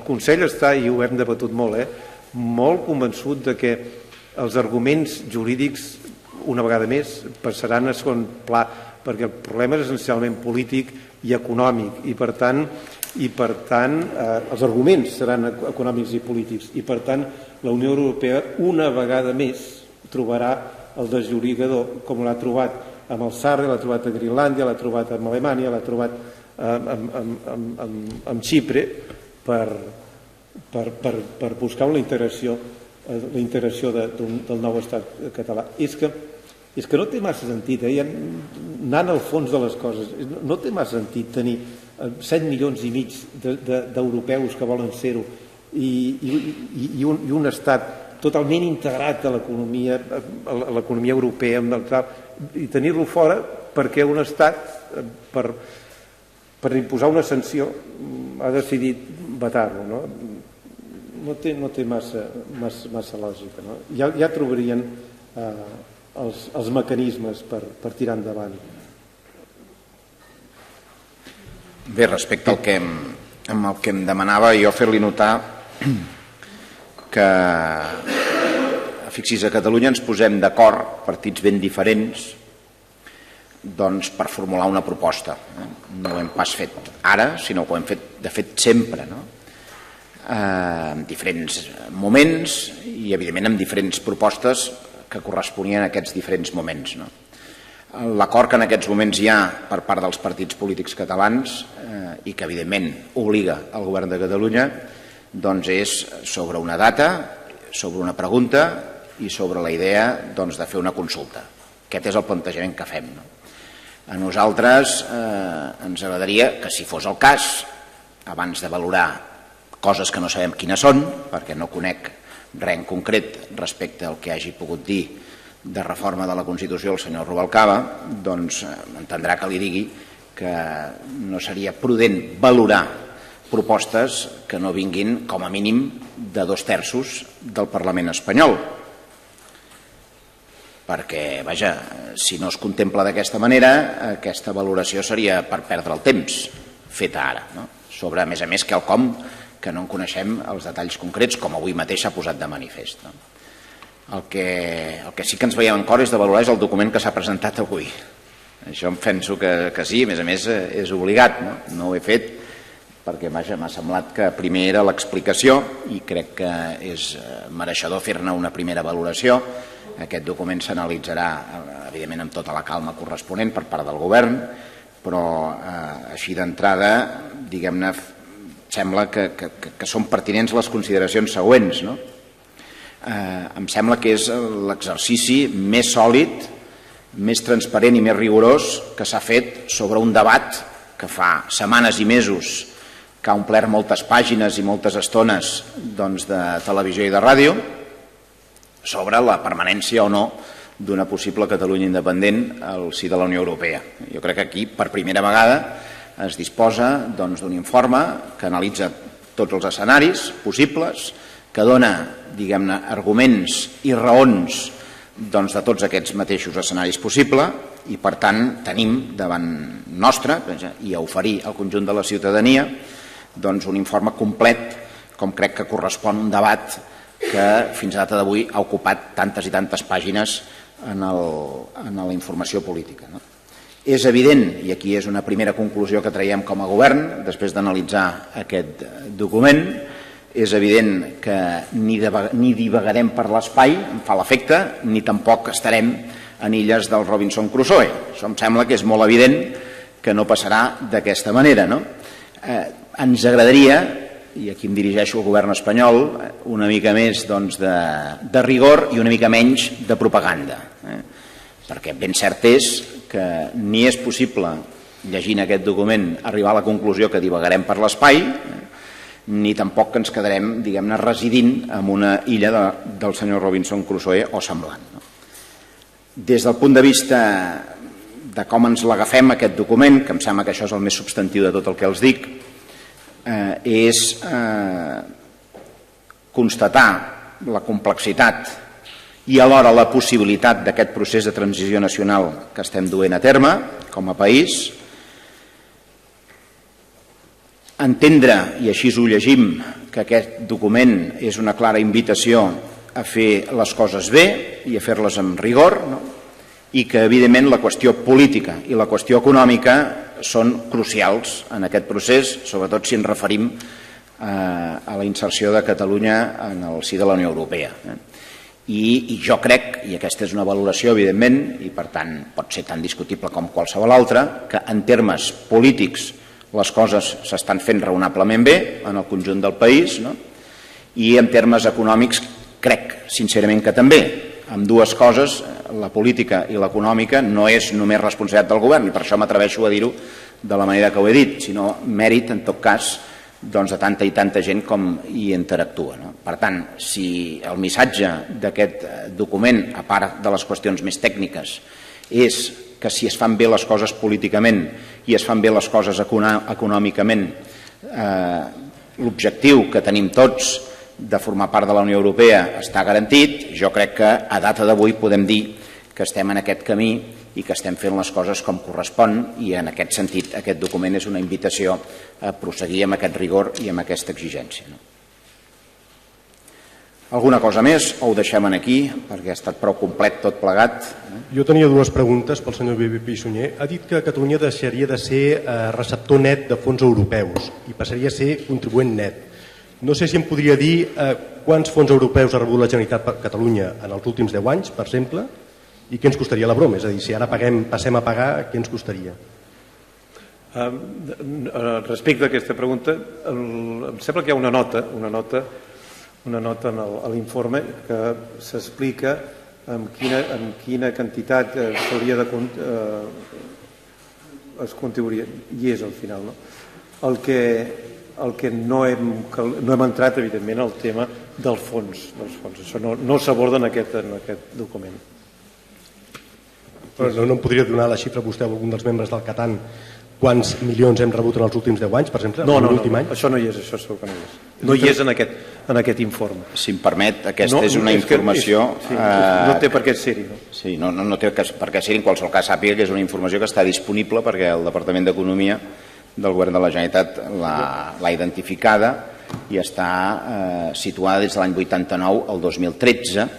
Consell està, i ho hem debatut molt convençut que els arguments jurídics una vegada més passaran a segon pla, perquè el problema és essencialment polític i econòmic i per tant els arguments seran econòmics i polítics i per tant la Unió Europea una vegada més trobarà el desllorigador com l'ha trobat amb el Sarre, l'ha trobat a Grinlàndia, l'ha trobat amb Alemanya, l'ha trobat amb Xipre per buscar la integració del nou estat català. És que no té massa sentit, anant al fons de les coses, no té massa sentit tenir 7 milions i mig d'europeus que volen ser-ho i un estat totalment integrat a l'economia europea i tenir-lo fora perquè un estat per imposar una sanció ha decidit vetar-lo. No té massa lògica. Ja trobarien els mecanismes per tirar endavant. Bé, respecte al que em demanava, jo fer-li notar que, fixi's, a Catalunya ens posem d'acord, partits ben diferents, doncs per formular una proposta. No ho hem pas fet ara, sinó que ho hem fet, de fet, sempre, en diferents moments i, evidentment, en diferents propostes que corresponien a aquests diferents moments. L'acord que en aquests moments hi ha per part dels partits polítics catalans i que, evidentment, obliga el govern de Catalunya, doncs és sobre una data, sobre una pregunta i sobre la idea de fer una consulta. Aquest és el plantejament que fem. A nosaltres ens agradaria que, si fos el cas, abans de valorar coses que no sabem quines són, perquè no conec res en concret respecte al que hagi pogut dir de reforma de la Constitució el senyor Rubalcaba, doncs entendrà que li digui que no seria prudent valorar propostes que no vinguin com a mínim de 2/3 del Parlament espanyol. Perquè, vaja, si no es contempla d'aquesta manera, aquesta valoració seria per perdre el temps feta ara, sobre, a més, quelcom que no en coneixem els detalls concrets, com avui mateix s'ha posat de manifest. El que sí que ens veiem en cor és de valorar el document que s'ha presentat avui. Això em penso que sí, a més, és obligat. No ho he fet perquè m'ha semblat que primer era l'explicació i crec que és mereixedor fer-ne una primera valoració. Aquest document s'analitzarà, evidentment, amb tota la calma corresponent per part del govern, però així d'entrada, diguem-ne, sembla que són pertinents les consideracions següents. Em sembla que és l'exercici més sòlid, més transparent i més rigorós que s'ha fet sobre un debat que fa setmanes i mesos que ha omplert moltes pàgines i moltes estones de televisió i de ràdio sobre la permanència o no d'una possible Catalunya independent al si de la Unió Europea. Jo crec que aquí, per primera vegada, es disposa d'un informe que analitza tots els escenaris possibles, que dona, diguem-ne, arguments i raons de tots aquests mateixos escenaris possibles i, per tant, tenim davant nostre i a oferir al conjunt de la ciutadania un informe complet, com crec que correspon a un debat que fins a data d'avui ha ocupat tantes i tantes pàgines en la informació política. És evident, i aquí és una primera conclusió que traiem com a govern, després d'analitzar aquest document, és evident que ni divagarem per l'espai, em fa l'efecte, ni tampoc estarem en illes del Robinson Crusoe. Això em sembla que és molt evident que no passarà d'aquesta manera. Ens agradaria, i aquí em dirigeixo al govern espanyol, una mica més de rigor i una mica menys de propaganda. Perquè ben cert és que ni és possible, llegint aquest document, arribar a la conclusió que divagarem per l'espai, ni tampoc que ens quedarem, diguem-ne, residint en una illa del senyor Robinson Crusoe o semblant. Des del punt de vista de com ens l'agafem, aquest document, que em sembla que això és el més substantiu de tot el que els dic, és constatar la complexitat i alhora la possibilitat d'aquest procés de transició nacional que estem duent a terme com a país, entendre, i així ho llegim, que aquest document és una clara invitació a fer les coses bé i a fer-les amb rigor, i que, evidentment, la qüestió política i la qüestió econòmica són crucials en aquest procés, sobretot si ens referim a la inserció de Catalunya en el si de la Unió Europea. I jo crec, i aquesta és una valoració, evidentment, i per tant pot ser tan discutible com qualsevol altra, que en termes polítics les coses s'estan fent raonablement bé en el conjunt del país, no? I en termes econòmics crec sincerament que també. Amb dues coses, la política i l'econòmica, no és només responsabilitat del govern, i per això m'atreveixo a dir-ho de la manera que ho he dit, sinó mèrit, en tot cas, de tanta i tanta gent com hi interactua. Per tant, si el missatge d'aquest document, a part de les qüestions més tècniques, és que si es fan bé les coses políticament i es fan bé les coses econòmicament, l'objectiu que tenim tots de formar part de la Unió Europea està garantit, jo crec que a data d'avui podem dir que estem en aquest camí i que estem fent les coses com correspon, i en aquest sentit aquest document és una invitació a proseguir amb aquest rigor i amb aquesta exigència. Alguna cosa més o ho deixem aquí perquè ha estat prou complet tot plegat? Jo tenia dues preguntes pel senyor Pi-Sunyer. Ha dit que Catalunya deixaria de ser receptor net de fons europeus i passaria a ser contribuent net. No sé si em podria dir quants fons europeus ha rebut la Generalitat per Catalunya en els últims 10 anys, per exemple, i què ens costaria la broma? És a dir, si ara passem a pagar, què ens costaria? Respecte a aquesta pregunta, em sembla que hi ha una nota a l'informe que s'explica amb quina quantitat s'hauria de es contribuiria, i és al final, no? El que no hem entrat, evidentment, al tema dels fons. Això no s'aborda en aquest document. No em podria donar la xifra vostè o algun dels membres del Catan quants milions hem rebut en els últims 10 anys, per exemple? No, això no hi és, això segur que no hi és. No hi és en aquest informe. Si em permet, aquesta és una informació... No té per què ser-hi. Sí, no té per què ser-hi, en qualsevol cas sàpiga que és una informació que està disponible perquè el Departament d'Economia del Govern de la Generalitat l'ha identificada i està situada des de l'any 89 al 2013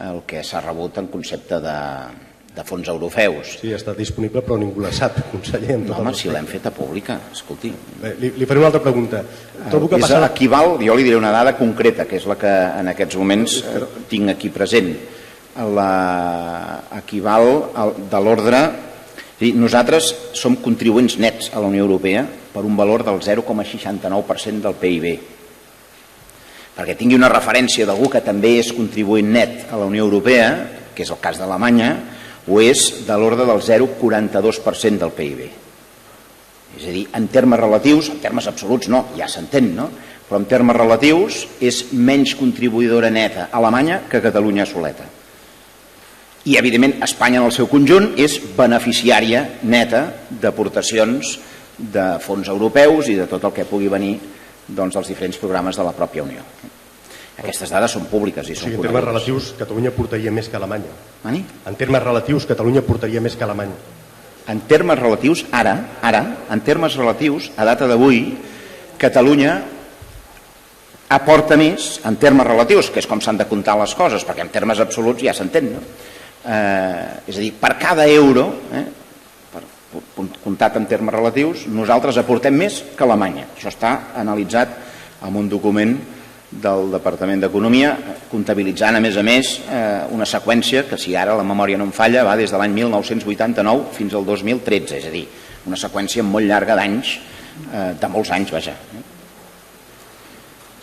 el que s'ha rebut en concepte de fons europeus. Sí, està disponible però ningú la sap, conseller. No, home, si l'hem feta pública, escolti. Li faré una altra pregunta. És l'equival, jo li diré una dada concreta, que és la que en aquests moments tinc aquí present. L'equival de l'ordre... Nosaltres som contribuents nets a la Unió Europea per un valor del 0,69% del PIB. Perquè tingui una referència d'algú que també és contribuent net a la Unió Europea, que és el cas d'Alemanya, o és de l'ordre del 0,42% del PIB. És a dir, en termes relatius, en termes absoluts no, ja s'entén, no? Però en termes relatius és menys contribuïdora neta Alemanya que Catalunya soleta. I, evidentment, Espanya en el seu conjunt és beneficiària neta d'aportacions de fons europeus i de tot el que pugui venir dels diferents programes de la pròpia Unió. Aquestes dades són públiques i són conegudes. En termes relatius, Catalunya portaria més que Alemanya. En termes relatius, Catalunya portaria més que Alemanya. En termes relatius, en termes relatius, a data d'avui, Catalunya aporta més en termes relatius, que és com s'han de comptar les coses, perquè en termes absoluts ja s'entén, no? És a dir, per cada euro, comptat en termes relatius, nosaltres aportem més que Alemanya. Això està analitzat en un document del Departament d'Economia, comptabilitzant, a més, una seqüència que, si ara la memòria no em falla, va des de l'any 1989 fins al 2013, és a dir, una seqüència molt llarga d'anys, de molts anys, vaja.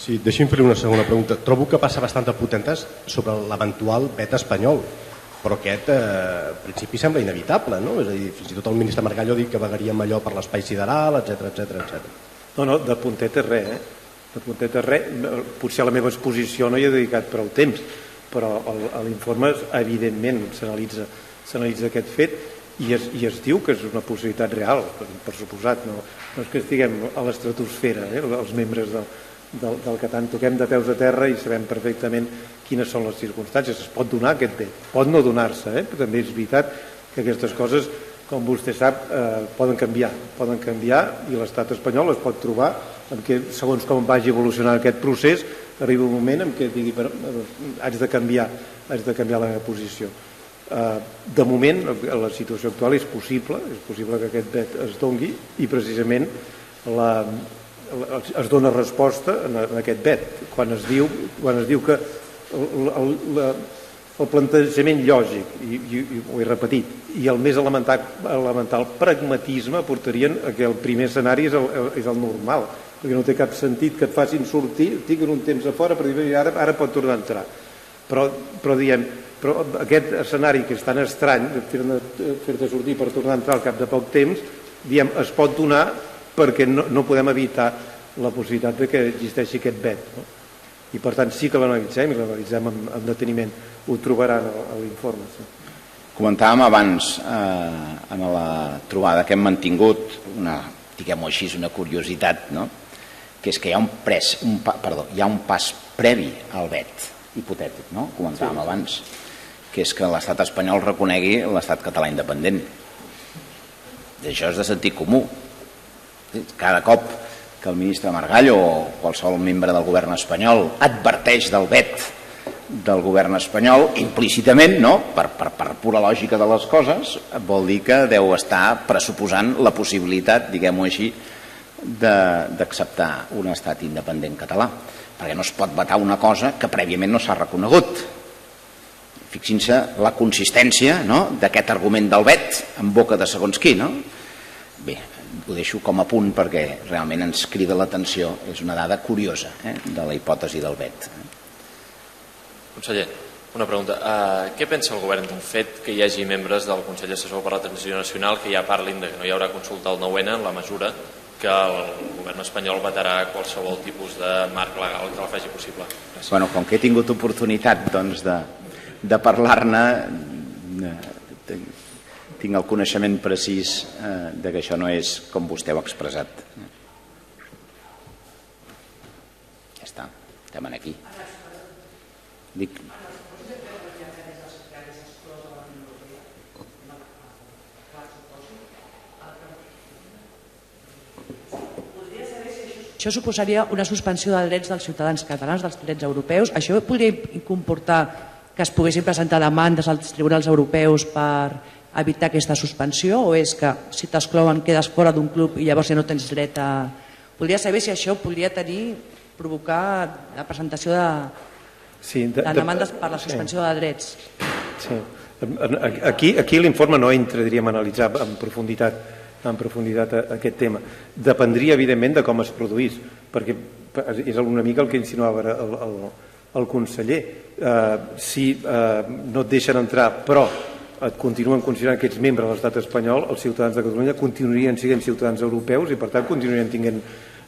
Sí, deixi'm fer una segona pregunta. Trobo que passa bastanta potentes sobre l'eventual vet espanyol, però aquest en principi sembla inevitable, no? És a dir, fins i tot el ministre Margallo ha dit que vagaríem allò per l'espai sideral, etc. No, de puntet és res, de puntet és res. Potser a la meva exposició no hi he dedicat prou temps, però a l'informe evidentment s'analitza aquest fet i es diu que és una possibilitat real, per suposat, no és que estiguem a l'estratosfera, els membres del Catan, toquem de peus a terra i sabem perfectament quines són les circumstàncies. Es pot donar aquest bé, pot no donar-se, però també és veritat que aquestes coses, com vostè sap, poden canviar i l'estat espanyol es pot trobar en què, segons com vagi evolucionant aquest procés, arriba un moment en què digui haig de canviar la meva posició. De moment, la situació actual és possible que aquest vet es dongui i precisament es dona resposta en aquest vet quan es diu que el plantejament lògic, i ho he repetit, i el més elemental pragmatisme portarien a que el primer escenari és el normal, perquè no té cap sentit que et facin sortir, tinguin un temps a fora per dir ara pot tornar a entrar. Però aquest escenari que és tan estrany, fer-te sortir per tornar a entrar al cap de poc temps, es pot donar perquè no podem evitar la possibilitat que existeixi aquest vet. I per tant sí que l'analitzem, i l'analitzem amb deteniment. Ho trobaran a l'informe. Comentàvem abans en la trobada que hem mantingut diguem-ho així, una curiositat, que és que hi ha un pas previ al vet hipotètic, comentàvem abans, que és que l'estat espanyol reconegui l'estat català independent. Això és de sentit comú. Cada cop que el ministre Margallo o qualsevol membre del govern espanyol adverteix del vet del govern espanyol, implícitament, per pura lògica de les coses, vol dir que deu estar pressuposant la possibilitat, diguem-ho així, d'acceptar un estat independent català, perquè no es pot vetar una cosa que prèviament no s'ha reconegut. Fixin-se la consistència d'aquest argument del vet en boca de segons qui. Bé, ho deixo com a punt perquè realment ens crida l'atenció, és una dada curiosa de la hipòtesi del vet. Conseller, una pregunta. Què pensa el govern del fet que hi hagi membres del Consell Assessor per a la Transició Nacional que ja parlin que no hi haurà consulta al 9N en la mesura que el govern espanyol vetarà qualsevol tipus de marc legal que la faci possible? Bueno, com que he tingut oportunitat de parlar-ne, tinc el coneixement precís que això no és com vostè ho ha expressat. Ja està, estem aquí. Dic... Això suposaria una suspensió de drets dels ciutadans catalans, dels drets europeus. Això podria comportar que es poguessin presentar demandes als tribunals europeus per evitar aquesta suspensió, o és que si t'exclouen quedes fora d'un club i llavors ja no tens dret a... Podria saber si això podria provocar la presentació de demandes per la suspensió de drets. Sí. Aquí l'informe no entra, diríem, a analitzar en profunditat aquest tema. Dependria, evidentment, de com es produís, perquè és una mica el que insinuava el conseller. Si no et deixen entrar, però et continuen considerant que ets membre de l'estat espanyol, els ciutadans de Catalunya continuarien sent ciutadans europeus i, per tant, continuarien tenint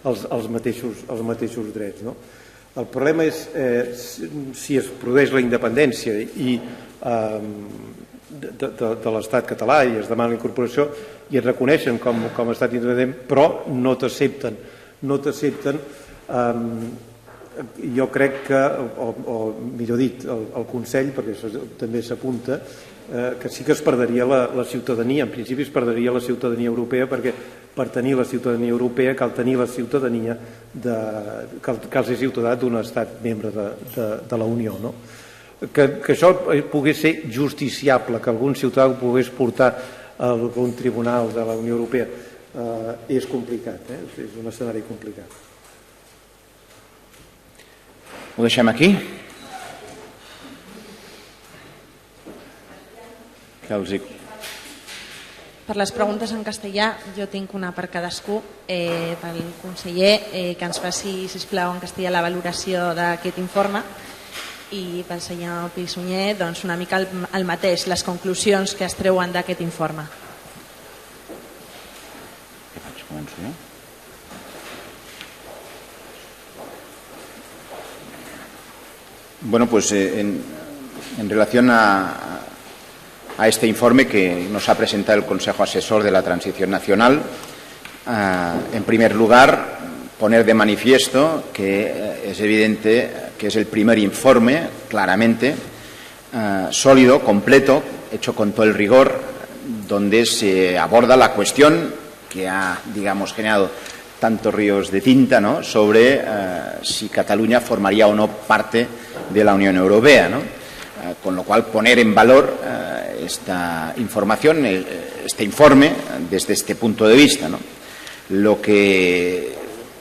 els mateixos drets. El problema és si es produeix la independència de l'estat català i es demana la incorporació i et reconeixen com a estat independent, però no t'accepten. Jo crec que, o millor dit, el Consell, perquè això també s'apunta, que sí que es perdria la ciutadania. En principi es perdria la ciutadania europea, perquè per tenir la ciutadania europea cal tenir la ciutadania, cal ser ciutadà d'un estat membre de la Unió. Que això pogués ser justiciable, que algun ciutadà ho pogués portar a algun tribunal de la Unió Europea, és complicat, és un escenari complicat. Ho deixem aquí? Per les preguntes en castellà, jo tinc una per cadascú. Pel conseller, que ens faci, sisplau, en castellà la valoració d'aquest informe, i pel senyor Pi-Sunyer, doncs una mica el mateix, les conclusions que es treuen d'aquest informe. Què faig? Començo jo? Bueno, pues en relación a este informe que nos ha presentado el Consejo Asesor de la Transición Nacional, en primer lugar, poner de manifiesto que es evidente que es el primer informe, claramente, sólido, completo, hecho con todo el rigor, donde se aborda la cuestión que ha, digamos, generado tantos ríos de tinta, ¿no?, sobre si Cataluña formaría o no parte de la Unión Europea, ¿no? Con lo cual poner en valor esta información, este informe, desde este punto de vista, ¿no? Lo que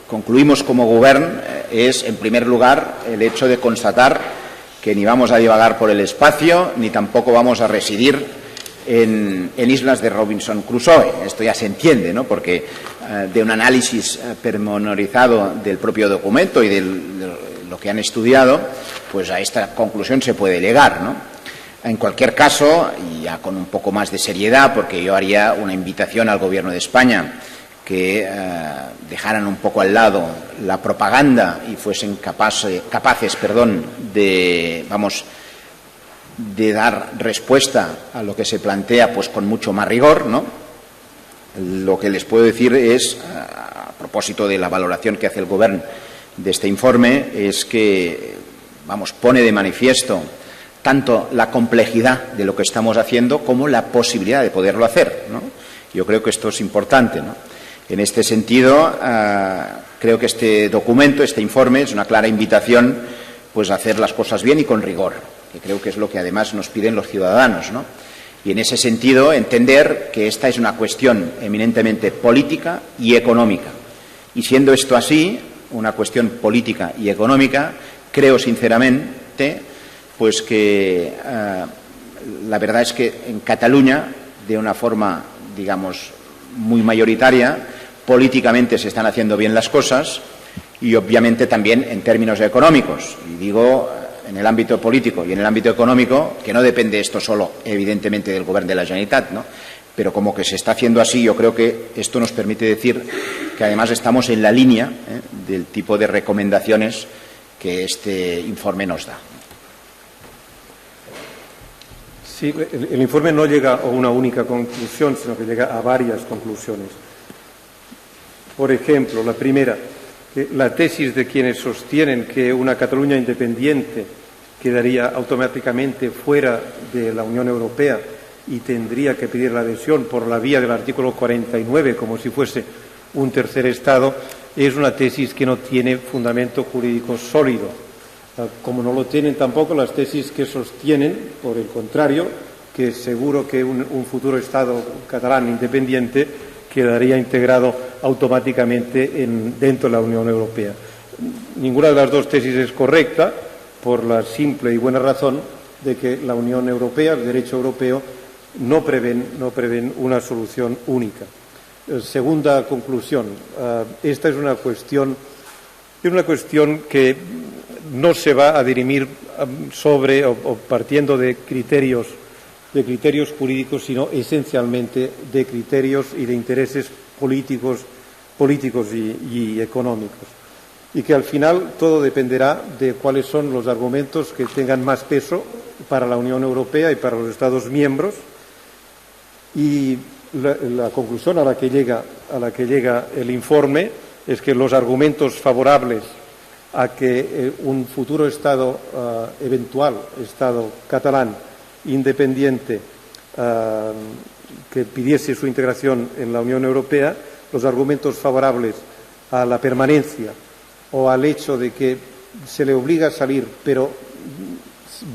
concluimos como Govern es, en primer lugar, el hecho de constatar que ni vamos a divagar por el espacio, ni tampoco vamos a residir en islas de Robinson Crusoe. Esto ya se entiende, ¿no? Porque de un análisis pormenorizado del propio documento y de lo que han estudiado, pues a esta conclusión se puede llegar, ¿no? En cualquier caso, y ya con un poco más de seriedad, porque yo haría una invitación al Gobierno de España que dejaran un poco al lado la propaganda y fuesen capaces de dar respuesta a lo que se plantea, pues con mucho más rigor, ¿no? Lo que les puedo decir es, a propósito de la valoración que hace el Gobierno de este informe, es que, pone de manifiesto tanto la complejidad de lo que estamos haciendo como la posibilidad de poderlo hacer, ¿no? Yo creo que esto es importante, ¿no? En este sentido, creo que este documento, este informe, es una clara invitación, pues, a hacer las cosas bien y con rigor, que creo que es lo que además nos piden los ciudadanos, ¿no? Y en ese sentido, entender que esta es una cuestión eminentemente política y económica. Y siendo esto así, una cuestión política y económica, creo sinceramente, pues que la verdad es que en Cataluña, de una forma, digamos, muy mayoritaria, políticamente se están haciendo bien las cosas y obviamente también en términos económicos. Y digo, en el ámbito político y en el ámbito económico, que no depende esto solo, evidentemente, del Gobierno de la Generalitat, ¿no? Pero como que se está haciendo así, yo creo que esto nos permite decir que además estamos en la línea del tipo de recomendaciones que este informe nos da. Sí, el informe no llega a una única conclusión, sino que llega a varias conclusiones. Por ejemplo, la primera, que la tesis de quienes sostienen que una Cataluña independiente quedaría automáticamente fuera de la Unión Europea y tendría que pedir la adhesión por la vía del artículo 49, como si fuese un tercer Estado, es una tesis que no tiene fundamento jurídico sólido, como no lo tienen tampoco las tesis que sostienen, por el contrario, que seguro que un futuro Estado catalán independiente quedaría integrado automáticamente dentro de la Unión Europea. Ninguna de las dos tesis es correcta, por la simple y buena razón de que la Unión Europea, el derecho europeo, no prevén una solución única. Segunda conclusión, esta es una cuestión que no se va a dirimir sobre o partiendo de criterios jurídicos, sino esencialmente de criterios y de intereses políticos y económicos. Y que al final todo dependerá de cuáles son los argumentos que tengan más peso para la Unión Europea y para los Estados miembros. Y la conclusión a la que llega el informe es que los argumentos favorables a que un futuro Estado, eventual Estado catalán independiente, que pidiese su integración en la Unión Europea, los argumentos favorables a la permanencia o al hecho de que se le obliga a salir, pero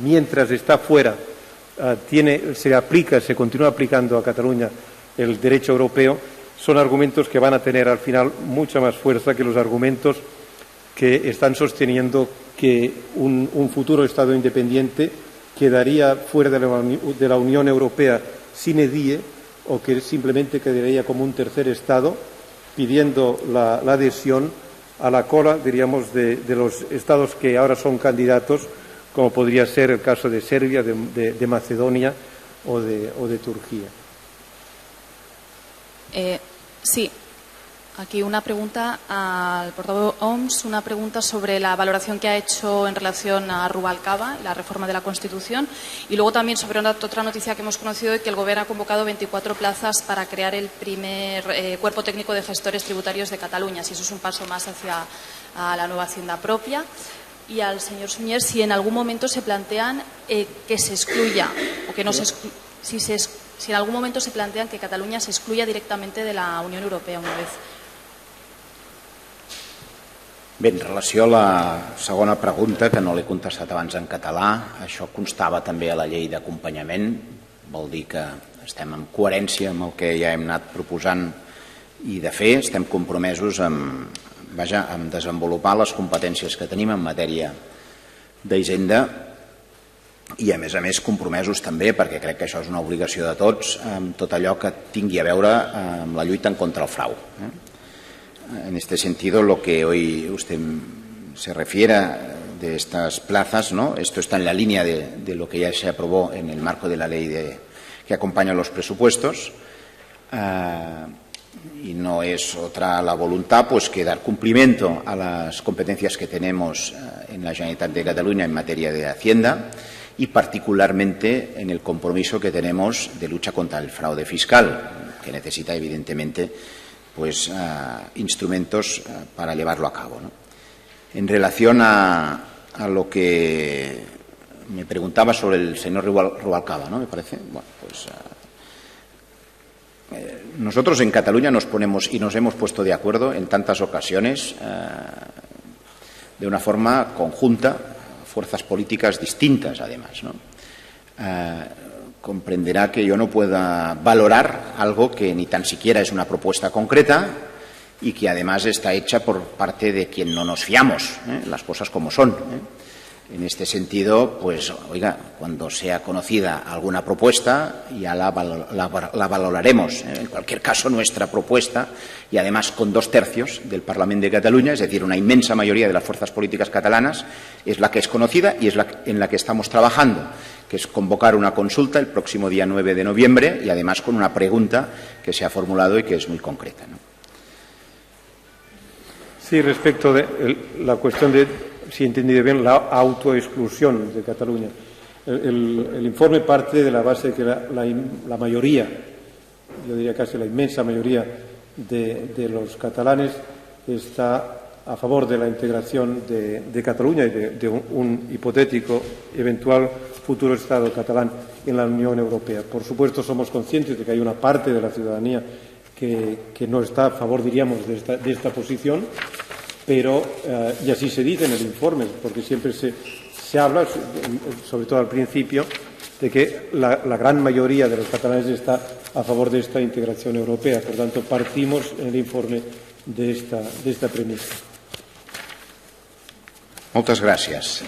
mientras está fuera se continúa aplicando a Cataluña el derecho europeo, son argumentos que van a tener al final mucha más fuerza que los argumentos que están sosteniendo que un futuro Estado independiente quedaría fuera de la Unión Europea sine die, o que simplemente quedaría como un tercer Estado pidiendo la adhesión a la cola, diríamos, de los Estados que ahora son candidatos, como podría ser el caso de Serbia, de Macedonia o de Turquía. Sí. Aquí una pregunta al portavoz OMS, una pregunta sobre la valoración que ha hecho en relación a Rubalcaba, la reforma de la Constitución, y luego también sobre otra noticia que hemos conocido de que el Gobierno ha convocado 24 plazas para crear el primer cuerpo técnico de gestores tributarios de Cataluña, si eso es un paso más hacia la nueva hacienda propia. Y al señor Suñer, si en algún momento se plantean que se excluya, o que no se si en algún momento se plantean que Cataluña se excluya directamente de la Unión Europea una vez. Bé, en relació a la segona pregunta, que no l'he contestat abans en català, això constava també a la llei d'acompanyament, vol dir que estem en coherència amb el que ja hem anat proposant i de fer, estem compromesos amb desenvolupar les competències que tenim en matèria d'Hisenda i a més compromesos també, perquè crec que això és una obligació de tots, amb tot allò que tingui a veure amb la lluita en contra el frau. En este sentido, lo que hoy usted se refiere de estas plazas, ¿no? Esto está en la línea de lo que ya se aprobó en el marco de la ley que acompaña los presupuestos, y no es otra la voluntad pues que dar cumplimiento a las competencias que tenemos en la Generalitat de Cataluña en materia de Hacienda y particularmente en el compromiso que tenemos de lucha contra el fraude fiscal, que necesita evidentemente pues instrumentos para llevarlo a cabo, ¿no? En relación a lo que me preguntaba sobre el señor Rubalcaba, ¿no? Me parece. Bueno, pues nosotros en Cataluña nos ponemos y nos hemos puesto de acuerdo en tantas ocasiones de una forma conjunta, fuerzas políticas distintas además, ¿no? Comprenderá que yo no pueda valorar algo que ni tan siquiera es una propuesta concreta y que además está hecha por parte de quien no nos fiamos, las cosas como son. En este sentido, pues, oiga, cuando sea conocida alguna propuesta ya la valoraremos. En cualquier caso, nuestra propuesta, y además con 2/3 del Parlamento de Cataluña, es decir, una inmensa mayoría de las fuerzas políticas catalanas, es la que es conocida y es en la que estamos trabajando, que es convocar una consulta el próximo día 9 de noviembre y además con una pregunta que se ha formulado y que es muy concreta, ¿no? Sí, respecto de la cuestión de, si he entendido bien, la autoexclusión de Cataluña. El informe parte de la base de que la mayoría, yo diría casi la inmensa mayoría de los catalanes está a favor de la integración de Cataluña y de un hipotético eventual futuro Estado catalán en la Unión Europea. Por supuesto, somos conscientes de que hay una parte de la ciudadanía que no está a favor, diríamos, de esta posición, pero, y así se dice en el informe, porque siempre se habla, sobre todo al principio, de que la gran mayoría de los catalanes está a favor de esta integración europea. Por tanto, partimos en el informe de esta premisa. Moltes gràcies.